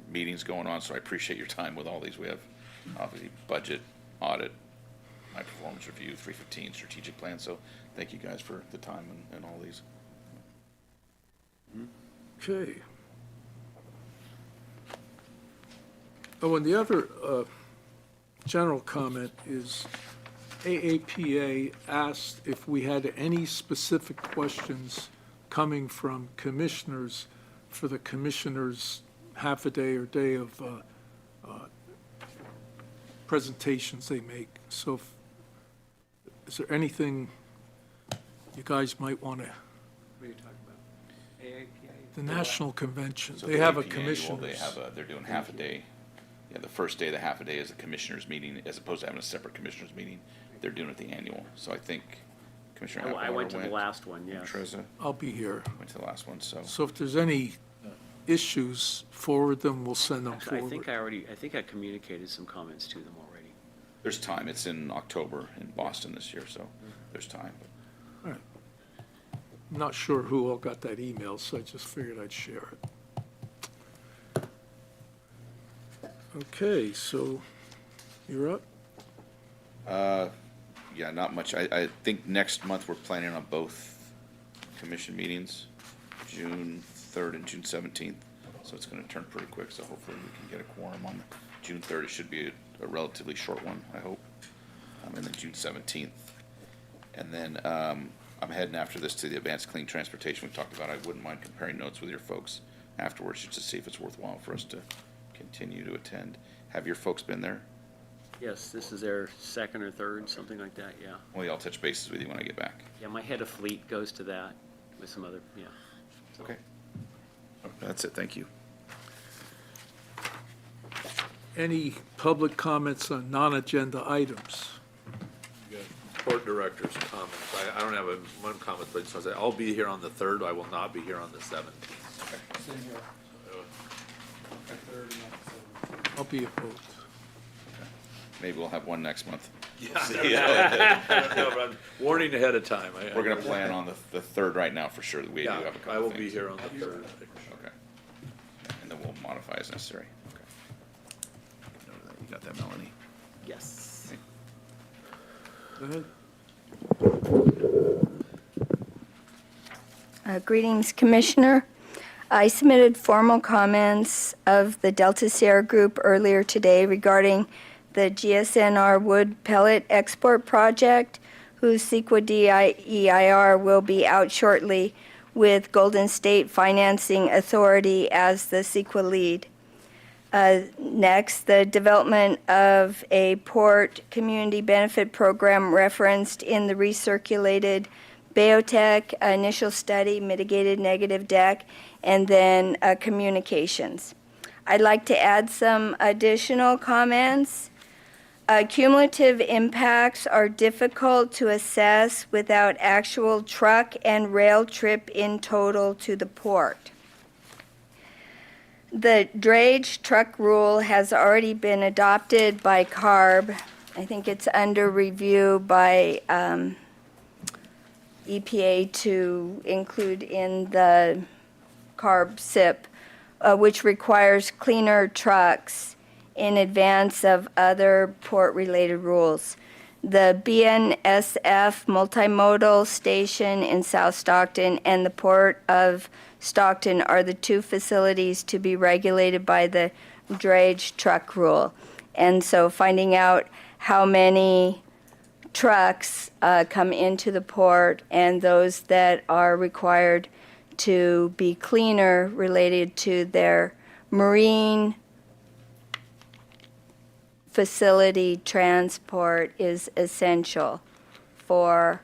meetings going on, so I appreciate your time with all these. We have obviously budget, audit, my performance review, 315 strategic plan, so thank you guys for the time and all these. Okay. Oh, and the other general comment is AAPA asked if we had any specific questions coming from commissioners for the commissioners' half a day or day of presentations they make. So is there anything you guys might want to, What are you talking about? AAPA? the National Convention, So they the have a APA annual, commissioners. they're doing half a day. Yeah, the first day of the half a day is the commissioners meeting, as opposed to having a separate commissioners meeting. They're doing it the annual. So I think Commissioner I Atwater went to the last one, yes. Trezza I'll be here. went to the last one, so. So if there's any issues, forward them, we'll send them Actually, forward. I think I communicated some comments to them already. There's time. It's in October in Boston this year, so there's time. All right. I'm not sure who all got that email, so I just figured I'd share it. Okay, so you're up? Yeah, not much. I think next month we're planning on both commission meetings, June 3rd and June 17th, so it's gonna turn pretty quick, so hopefully we can get a quorum on June 3rd. It should be a relatively short one, I hope, and then June 17th. And then, I'm heading after this to the Advanced Clean Transportation we talked about. I wouldn't mind comparing notes with your folks afterwards, just to see if it's worthwhile for us to continue to attend. Have your folks been there? Yes, this is their second or third, something like that, yeah. Well, I'll touch bases with you when I get back. Yeah, my head of fleet goes to that with some other, yeah. So- Okay. That's it, thank you. Any public comments on non-agenda items? Board director's comments. I don't have one comment, but so I say, I'll be here on the 3rd. I will not be here on the 17th. Same here. I'll be opposed. Maybe we'll have one next month. No, but I'm warning ahead of time. We're gonna plan on the 3rd right now for sure, that we do have a Yeah, couple I will things. be here on the 3rd. Okay. And then we'll modify as necessary. Okay. Note that. You got that, Melanie? Yes. Go ahead. Greetings, Commissioner. I submitted formal comments of the Delta Sierra Group earlier today regarding the GSNR wood pellet export project, whose CEQA DEIR will be out shortly with Golden State Financing Authority as the CEQA lead. Next, the development of a port community benefit program referenced in the recirculated Biotech initial study, mitigated negative deck, and then communications. I'd like to add some additional comments. Cumulative impacts are difficult to assess without actual truck and rail trip in total to the port. The drayage truck rule has already been adopted by CARB. I think it's under review by EPA to include in the CARB SIP, which requires cleaner trucks in advance of other port-related rules. The BNSF multimodal station in South Stockton and the Port of Stockton are the two facilities to be regulated by the drayage truck rule. And so finding out how many trucks come into the port and those that are required to be cleaner related to their marine facility transport is essential for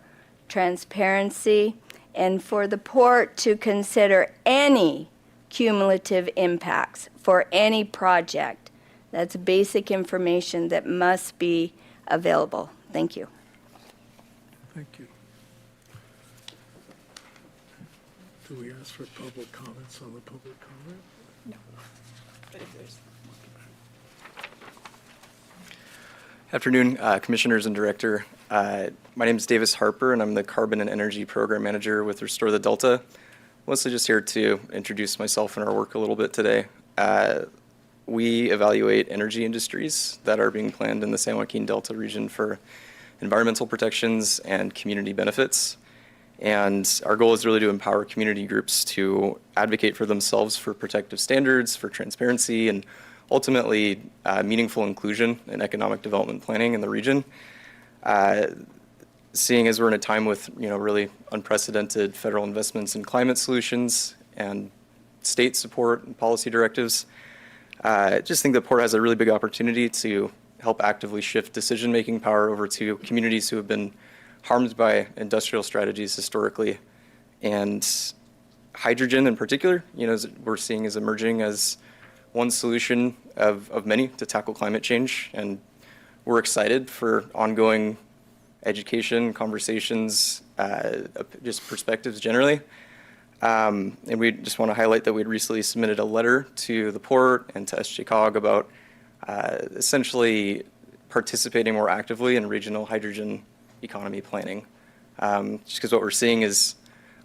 transparency and for the port to consider any cumulative impacts for any project. That's basic information that must be available. Thank you. Thank you. Do we ask for public comments on the public comment? No. But if there's Afternoon, Commissioners and Director. My name is Davis Harper, and I'm the Carbon and Energy Program Manager with Restore the Delta. Mostly just here to introduce myself and our work a little bit today. We evaluate energy industries that are being planned in the San Joaquin Delta region for environmental protections and community benefits. And our goal is really to empower community groups to advocate for themselves for protective standards, for transparency, and ultimately meaningful inclusion in economic development planning in the region. Seeing as we're in a time with really unprecedented federal investments in climate solutions and state support and policy directives, I just think the port has a really big opportunity to help actively shift decision-making power over to communities who have been harmed by industrial strategies historically. And hydrogen in particular, we're seeing is emerging as one solution of many to tackle climate change. And we're excited for ongoing education, conversations, just perspectives generally. And we just want to highlight that we'd recently submitted a letter to the port and to SJCOG about essentially participating more actively in regional hydrogen economy planning. Just because what we're seeing is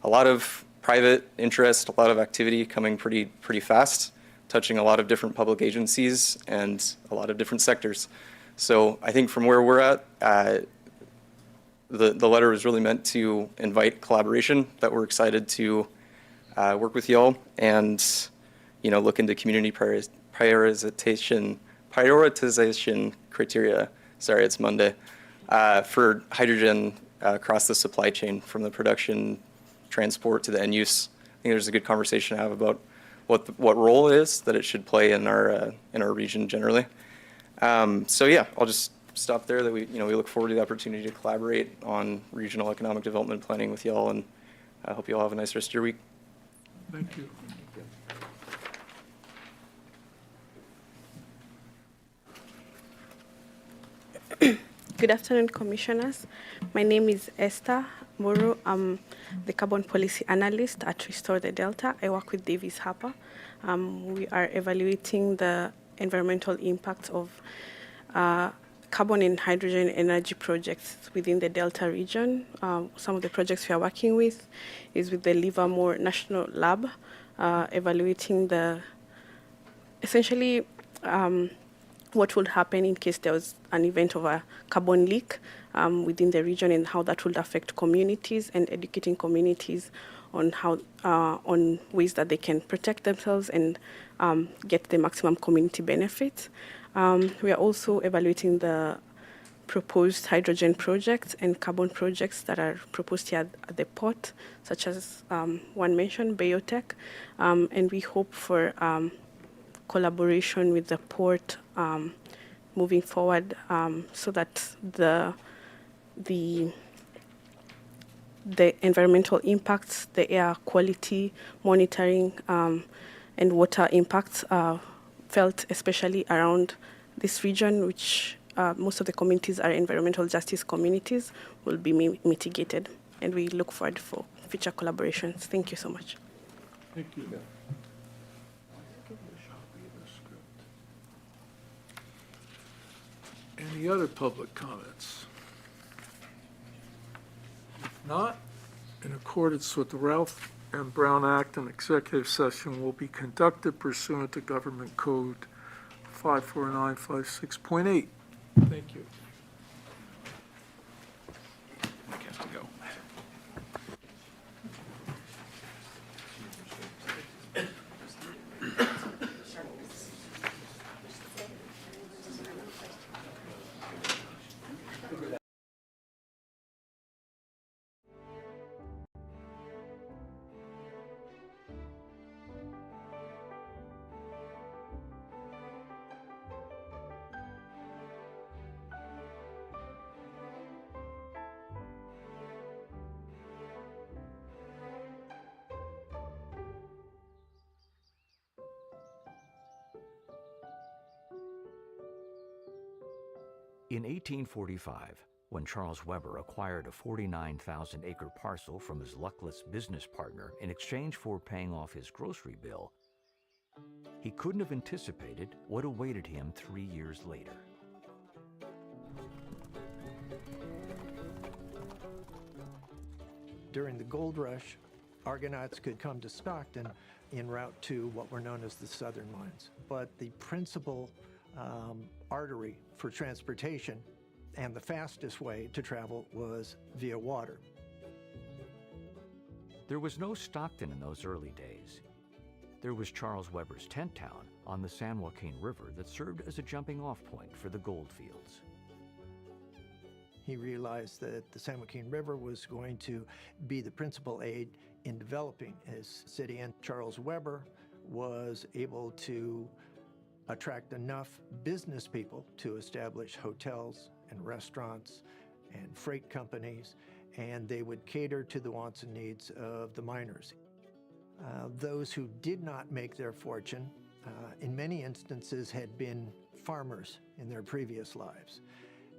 a lot of private interest, a lot of activity coming pretty fast, touching a lot of different public agencies and a lot of different sectors. So I think from where we're at, the letter was really meant to invite collaboration that we're excited to work with y'all and, look into community prioritization criteria. Sorry, it's Monday. For hydrogen across the supply chain from the production, transport to the end use. I think there's a good conversation to have about what role it is that it should play in our region generally. So yeah, I'll just stop there. That we look forward to the opportunity to collaborate on regional economic development planning with y'all, and I hope you all have a nice rest of your week. Thank you. Good afternoon, Commissioners. My name is Esther Muru. I'm the Carbon Policy Analyst at Restore the Delta. I work with Davis Harper. We are evaluating the environmental impacts of carbon and hydrogen energy projects within the Delta region. Some of the projects we are working with is with the Livermore National Lab, evaluating essentially what would happen in case there was an event of a carbon leak within the region and how that would affect communities, and educating communities on on ways that they can protect themselves and get the maximum community benefits. We are also evaluating the proposed hydrogen projects and carbon projects that are proposed here at the port, such as one mentioned, Biotech, and we hope for collaboration with the port moving forward, so that the environmental impacts, the air quality monitoring, and water impacts are felt especially around this region, which most of the communities are environmental justice communities, will be mitigated. And we look forward for future collaborations. Thank you so much. Thank you. Any other public comments? If not, in accordance with the Ralph M. Brown Act, an executive session will be conducted pursuant to Government Code 54956.8. Thank you. Mike has to go. In 1845, when Charles Weber acquired a 49,000-acre parcel from his luckless business partner in exchange for paying off his grocery bill, he couldn't have anticipated what awaited him 3 years later. During the gold rush, Argonauts could come to Stockton en route to what were known as the Southern Mines. But the principal artery for transportation and the fastest way to travel was via water. There was no Stockton in those early days. There was Charles Weber's tent town on the San Joaquin River that served as a jumping-off point for the gold fields. He realized that the San Joaquin River was going to be the principal aid in developing his city, and Charles Weber was able to attract enough business people to establish hotels and restaurants and freight companies, and they would cater to the wants and needs of the miners. Those who did not make their fortune, in many instances, had been farmers in their previous lives.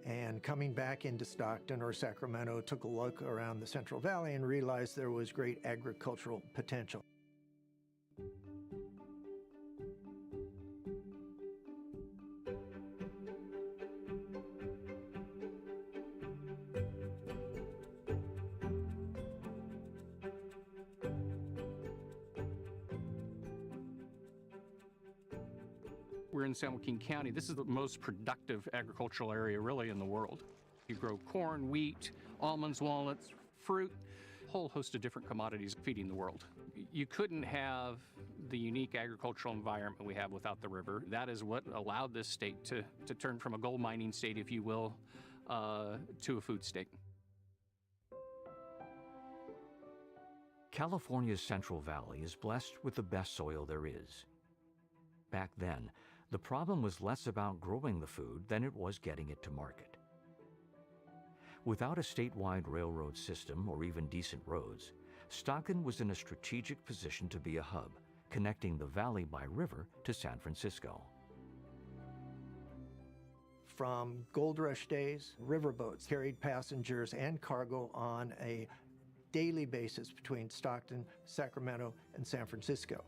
And coming back into Stockton or Sacramento, took a look around the Central Valley and realized there was great agricultural potential. We're in San Joaquin County. This is the most productive agricultural area really in the world. You grow corn, wheat, almonds, walnuts, fruit, a whole host of different commodities feeding the world. You couldn't have the unique agricultural environment we have without the river. That is what allowed this state to turn from a gold mining state, if you will, to a food state. California's Central Valley is blessed with the best soil there is. Back then, the problem was less about growing the food than it was getting it to market. Without a statewide railroad system or even decent roads, Stockton was in a strategic position to be a hub, connecting the valley by river to San Francisco. From gold rush days, riverboats carried passengers and cargo on a daily basis between Stockton, Sacramento, and San Francisco.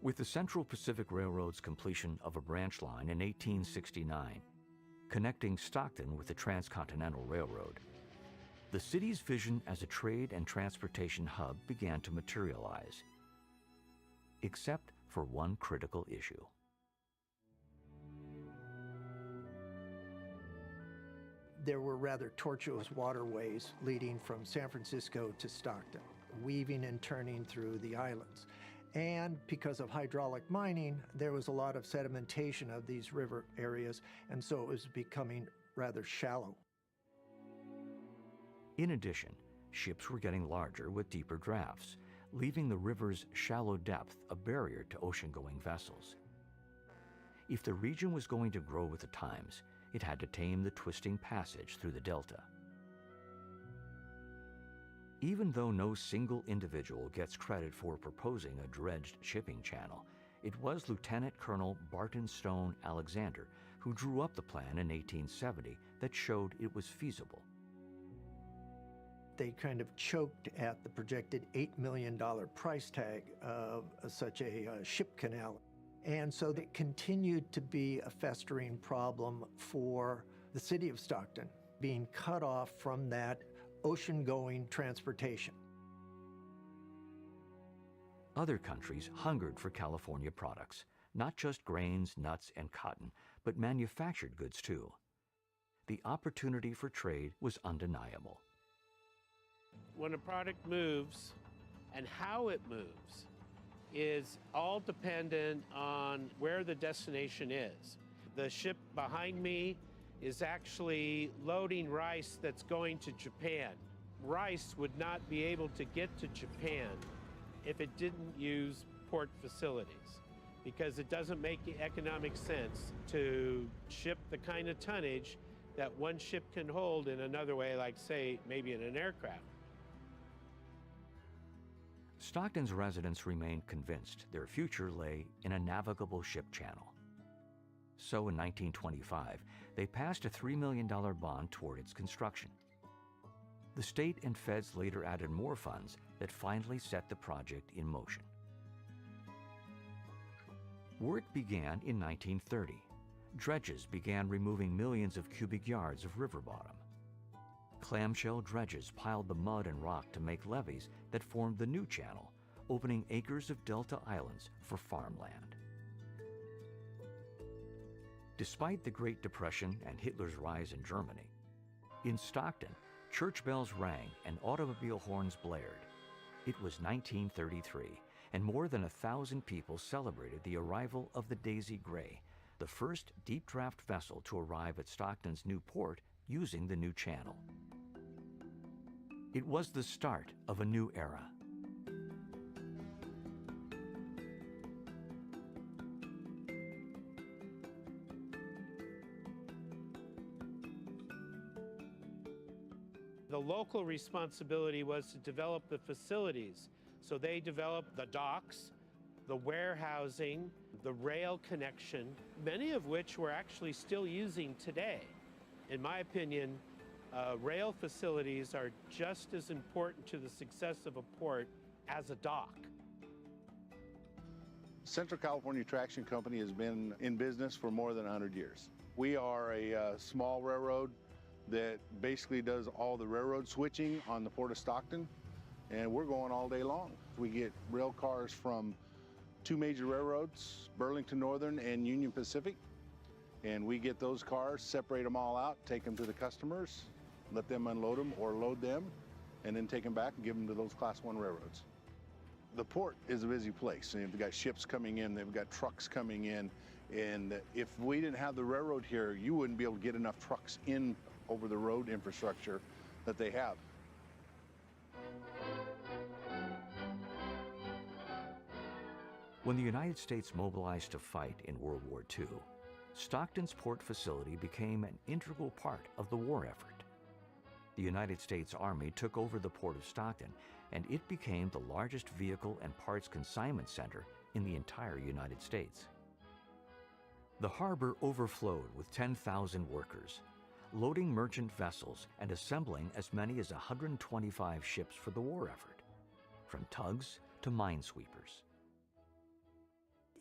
With the Central Pacific Railroad's completion of a branch line in 1869, connecting Stockton with the Transcontinental Railroad, the city's vision as a trade and transportation hub began to materialize, except for one critical issue. There were rather tortuous waterways leading from San Francisco to Stockton, weaving and turning through the islands. And because of hydraulic mining, there was a lot of sedimentation of these river areas, and so it was becoming rather shallow. In addition, ships were getting larger with deeper drafts, leaving the river's shallow depth a barrier to ocean-going vessels. If the region was going to grow with the times, it had to tame the twisting passage through the delta. Even though no single individual gets credit for proposing a dredged shipping channel, it was Lieutenant Colonel Barton Stone Alexander who drew up the plan in 1870 that showed it was feasible. They kind of choked at the projected $8 million price tag of such a ship canal. And so it continued to be a festering problem for the city of Stockton, being cut off from that ocean-going transportation. Other countries hungered for California products, not just grains, nuts, and cotton, but manufactured goods too. The opportunity for trade was undeniable. When a product moves and how it moves is all dependent on where the destination is. The ship behind me is actually loading rice that's going to Japan. Rice would not be able to get to Japan if it didn't use port facilities, because it doesn't make economic sense to ship the kind of tonnage that one ship can hold in another way, like say maybe in an aircraft. Stockton's residents remained convinced their future lay in a navigable ship channel. So in 1925, they passed a $3 million bond toward its construction. The state and feds later added more funds that finally set the project in motion. Work began in 1930. Dredges began removing millions of cubic yards of river bottom. Clamshell dredges piled the mud and rock to make levees that formed the new channel, opening acres of delta islands for farmland. Despite the Great Depression and Hitler's rise in Germany, in Stockton, church bells rang and automobile horns blared. It was 1933, and more than 1,000 people celebrated the arrival of the Daisy Gray, the first deep draft vessel to arrive at Stockton's new port using the new channel. It was the start of a new era. The local responsibility was to develop the facilities. So they developed the docks, the warehousing, the rail connection, many of which we're actually still using today. In my opinion, rail facilities are just as important to the success of a port as a dock. Central California Traction Company has been in business for more than 100 years. We are a small railroad that basically does all the railroad switching on the Port of Stockton, and we're going all day long. We get rail cars from two major railroads, Burlington Northern and Union Pacific, and we get those cars, separate them all out, take them to the customers, let them unload them or load them, and then take them back and give them to those Class 1 railroads. The port is a busy place, and they've got ships coming in, they've got trucks coming in, and if we didn't have the railroad here, you wouldn't be able to get enough trucks in over the road infrastructure that they have. When the United States mobilized to fight in World War II, Stockton's port facility became an integral part of the war effort. The United States Army took over the Port of Stockton, and it became the largest vehicle and parts consignment center in the entire United States. The harbor overflowed with 10,000 workers, loading merchant vessels and assembling as many as 125 ships for the war effort, from tugs to minesweepers.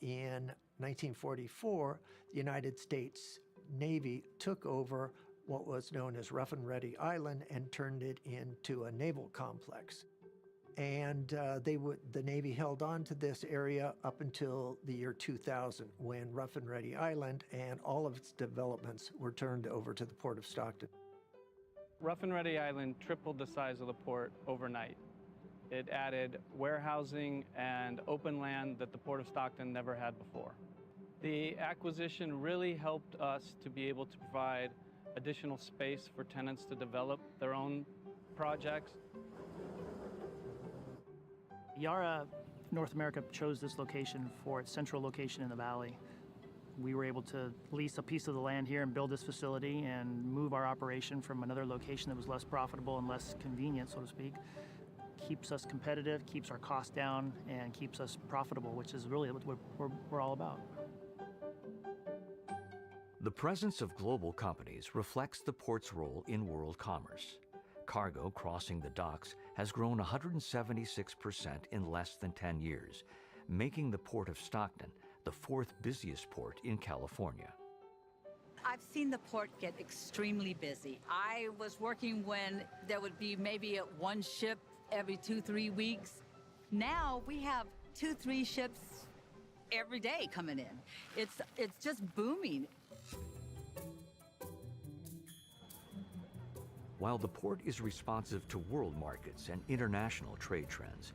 In 1944, the United States Navy took over what was known as Rough and Ready Island and turned it into a naval complex. And the Navy held on to this area up until the year 2000, when Rough and Ready Island and all of its developments were turned over to the Port of Stockton. Rough and Ready Island tripled the size of the port overnight. It added warehousing and open land that the Port of Stockton never had before. The acquisition really helped us to be able to provide additional space for tenants to develop their own projects. Yara North America chose this location for its central location in the valley. We were able to lease a piece of the land here and build this facility and move our operation from another location that was less profitable and less convenient, so to speak. Keeps us competitive, keeps our costs down, and keeps us profitable, which is really what we're all about. The presence of global companies reflects the port's role in world commerce. Cargo crossing the docks has grown 176% in less than 10 years, making the Port of Stockton the fourth busiest port in California. I've seen the port get extremely busy. I was working when there would be maybe one ship every 2-3 weeks. Now we have 2-3 ships every day coming in. It's just booming. While the port is responsive to world markets and international trade trends,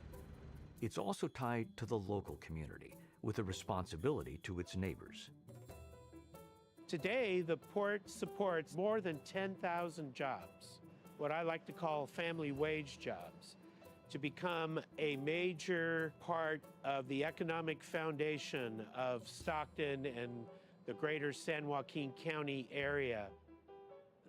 it's also tied to the local community with a responsibility to its neighbors. Today, the port supports more than 10,000 jobs, what I like to call family wage jobs, to become a major part of the economic foundation of Stockton and the greater San Joaquin County area.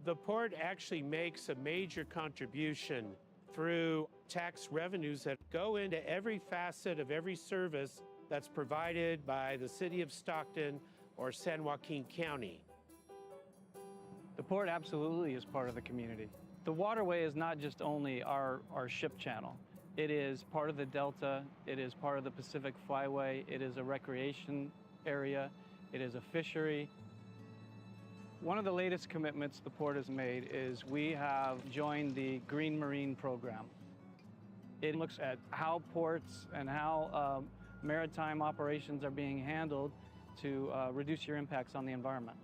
The port actually makes a major contribution through tax revenues that go into every facet of every service that's provided by the city of Stockton or San Joaquin County. The port absolutely is part of the community. The waterway is not just only our ship channel. It is part of the Delta, it is part of the Pacific Flyway, it is a recreation area, it is a fishery. One of the latest commitments the port has made is we have joined the Green Marine program. It looks at how ports and how maritime operations are being handled to reduce your impacts on the environment.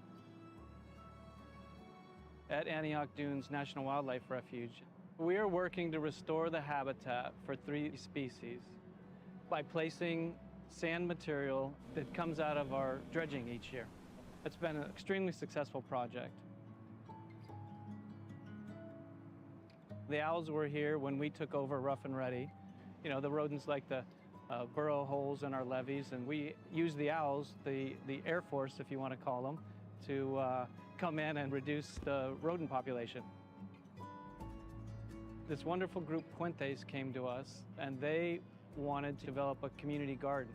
At Antioch Dunes National Wildlife Refuge, we are working to restore the habitat for 3 species by placing sand material that comes out of our dredging each year. It's been an extremely successful project. The owls were here when we took over Rough and Ready. You know, the rodents like the burrow holes in our levees, and we use the owls, the Air Force, if you want to call them, to come in and reduce the rodent population. This wonderful group, Puentes, came to us, and they wanted to develop a community garden.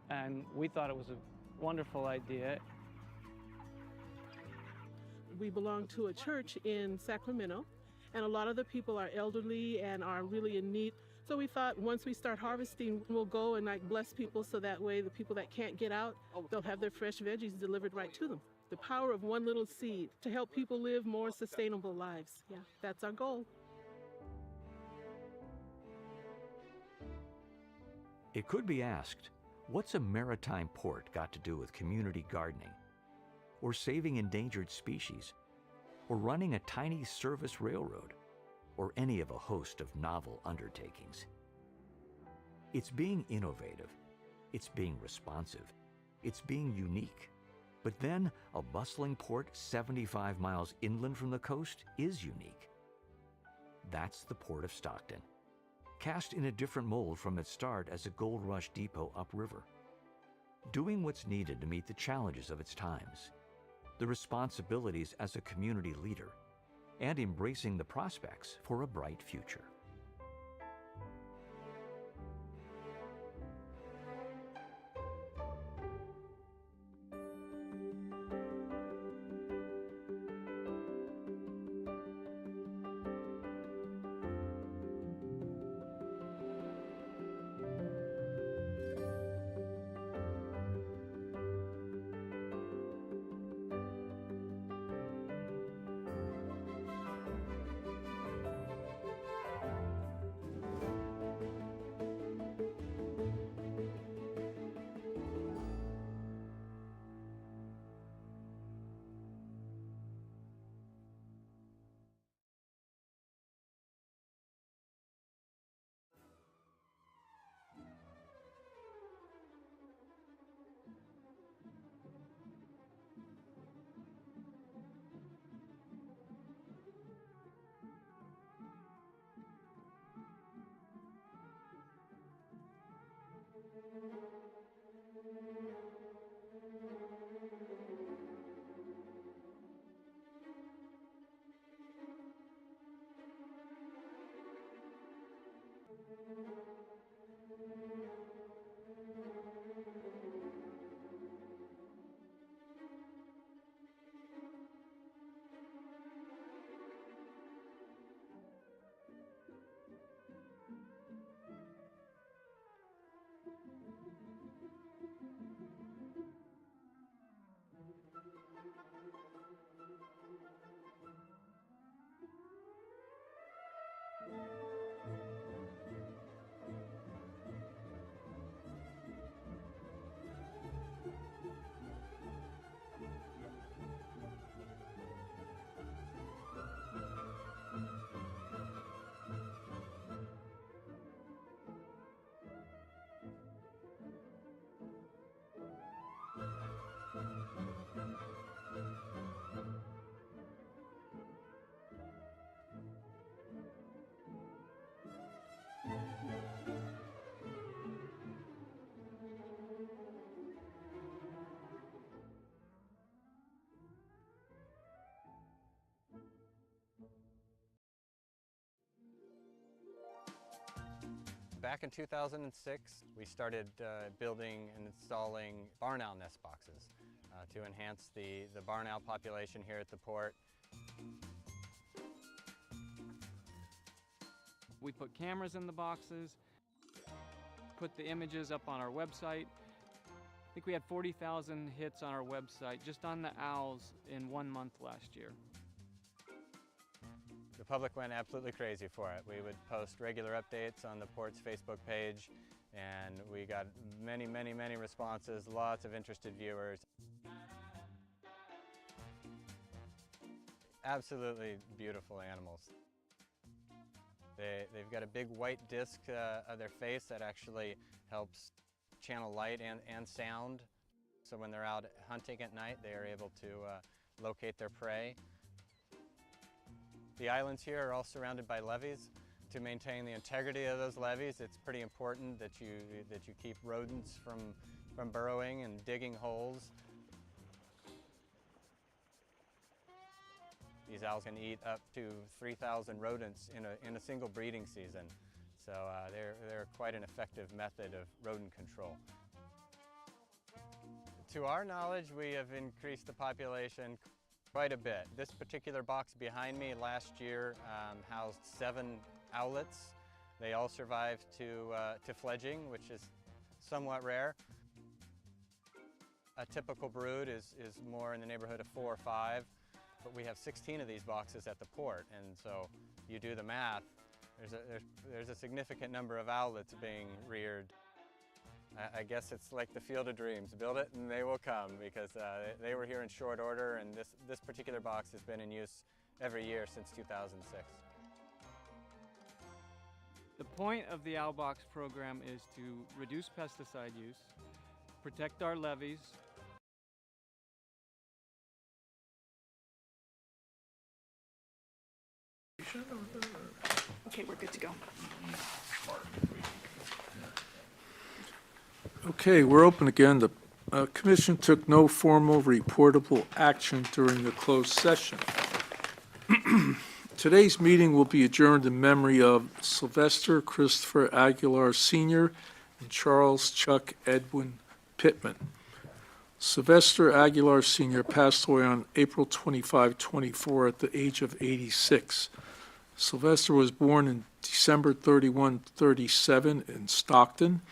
And we thought it was a wonderful idea. We belong to a church in Sacramento, and a lot of the people are elderly and are really in need. So we thought once we start harvesting, we'll go and bless people so that way the people that can't get out, they'll have their fresh veggies delivered right to them. The power of one little seed to help people live more sustainable lives. Yeah, that's our goal. It could be asked, what's a maritime port got to do with community gardening, or saving endangered species, or running a tiny service railroad? or any of a host of novel undertakings. It's being innovative, it's being responsive, it's being unique. But then, a bustling port 75 miles inland from the coast is unique. That's the Port of Stockton, cast in a different mold from its start as a gold rush depot upriver. Doing what's needed to meet the challenges of its times, the responsibilities as a community leader, and embracing the prospects for a bright future. Back in 2006, we started building and installing barn owl nest boxes to enhance the barn owl population here at the port. We put cameras in the boxes, put the images up on our website. I think we had 40,000 hits on our website just on the owls in 1 month last year. The public went absolutely crazy for it. We would post regular updates on the port's Facebook page, and we got many, many, many responses, lots of interested viewers. Absolutely beautiful animals. They've got a big white disc of their face that actually helps channel light and sound. So when they're out hunting at night, they are able to locate their prey. The islands here are all surrounded by levees. To maintain the integrity of those levees, it's pretty important that you keep rodents from burrowing and digging holes. These owls can eat up to 3,000 rodents in a single breeding season. So they're quite an effective method of rodent control. To our knowledge, we have increased the population quite a bit. This particular box behind me last year housed 7 owlets. They all survived to fledging, which is somewhat rare. A typical brood is more in the neighborhood of 4 or 5, but we have 16 of these boxes at the port, and so you do the math, there's a significant number of owlets being reared. I guess it's like the Field of Dreams. Build it and they will come, because they were here in short order, and this particular box has been in use every year since 2006. The point of the OWLBOX program is to reduce pesticide use, protect our levees, Okay, we're good to go. Okay, we're open again. The commission took no formal reportable action during the closed session. Today's meeting will be adjourned in memory of Sylvester Christopher Aguilar Sr. and Charles Chuck Edwin Pittman. Sylvester Aguilar Sr. passed away on April 25, 24 at the age of 86. Sylvester was born in December 31, 37 in Stockton.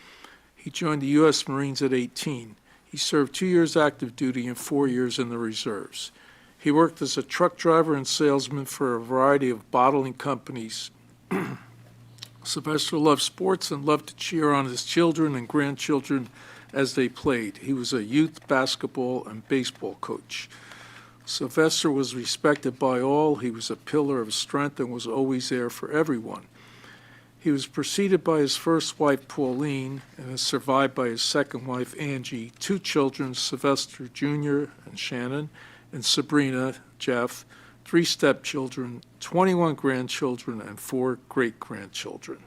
He joined the U.S. Marines at 18. He served 2 years active duty and 4 years in the reserves. He worked as a truck driver and salesman for a variety of bottling companies. Sylvester loved sports and loved to cheer on his children and grandchildren as they played. He was a youth basketball and baseball coach. Sylvester was respected by all. He was a pillar of strength and was always there for everyone. He was preceded by his first wife, Pauline, and is survived by his second wife, Angie, 2 children, Sylvester Jr. and Shannon, and Sabrina, Jeff, 3 stepchildren, 21 grandchildren, and 4 great-grandchildren.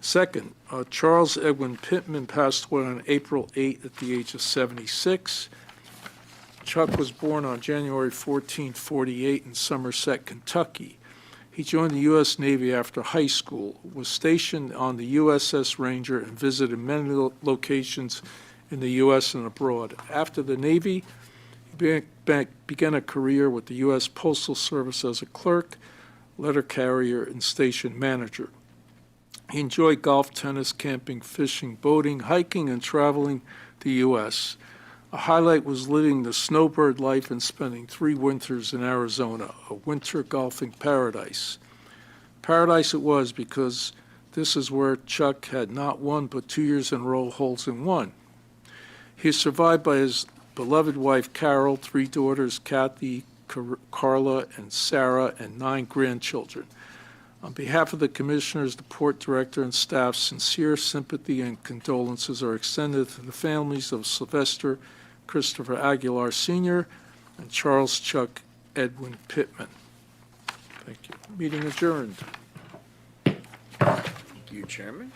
Second, Charles Edwin Pittman passed away on April 8 at the age of 76. Chuck was born on January 14, 48 in Somerset, Kentucky. He joined the U.S. Navy after high school, was stationed on the USS Ranger, and visited many locations in the U.S. and abroad. After the Navy, he began a career with the U.S. Postal Service as a clerk, letter carrier, and station manager. He enjoyed golf, tennis, camping, fishing, boating, hiking, and traveling the U.S. A highlight was living the snowbird life and spending 3 winters in Arizona, a winter golfing paradise. Paradise it was, because this is where Chuck had not 1 but 2 years in a row holes in one. He is survived by his beloved wife Carol, 3 daughters, Kathy, Carla, and Sarah, and 9 grandchildren. On behalf of the commissioners, the port director, and staff, sincere sympathy and condolences are extended to the families of Sylvester Christopher Aguilar Sr. and Charles Chuck Edwin Pittman. Thank you. Meeting adjourned. Thank you, Chairman.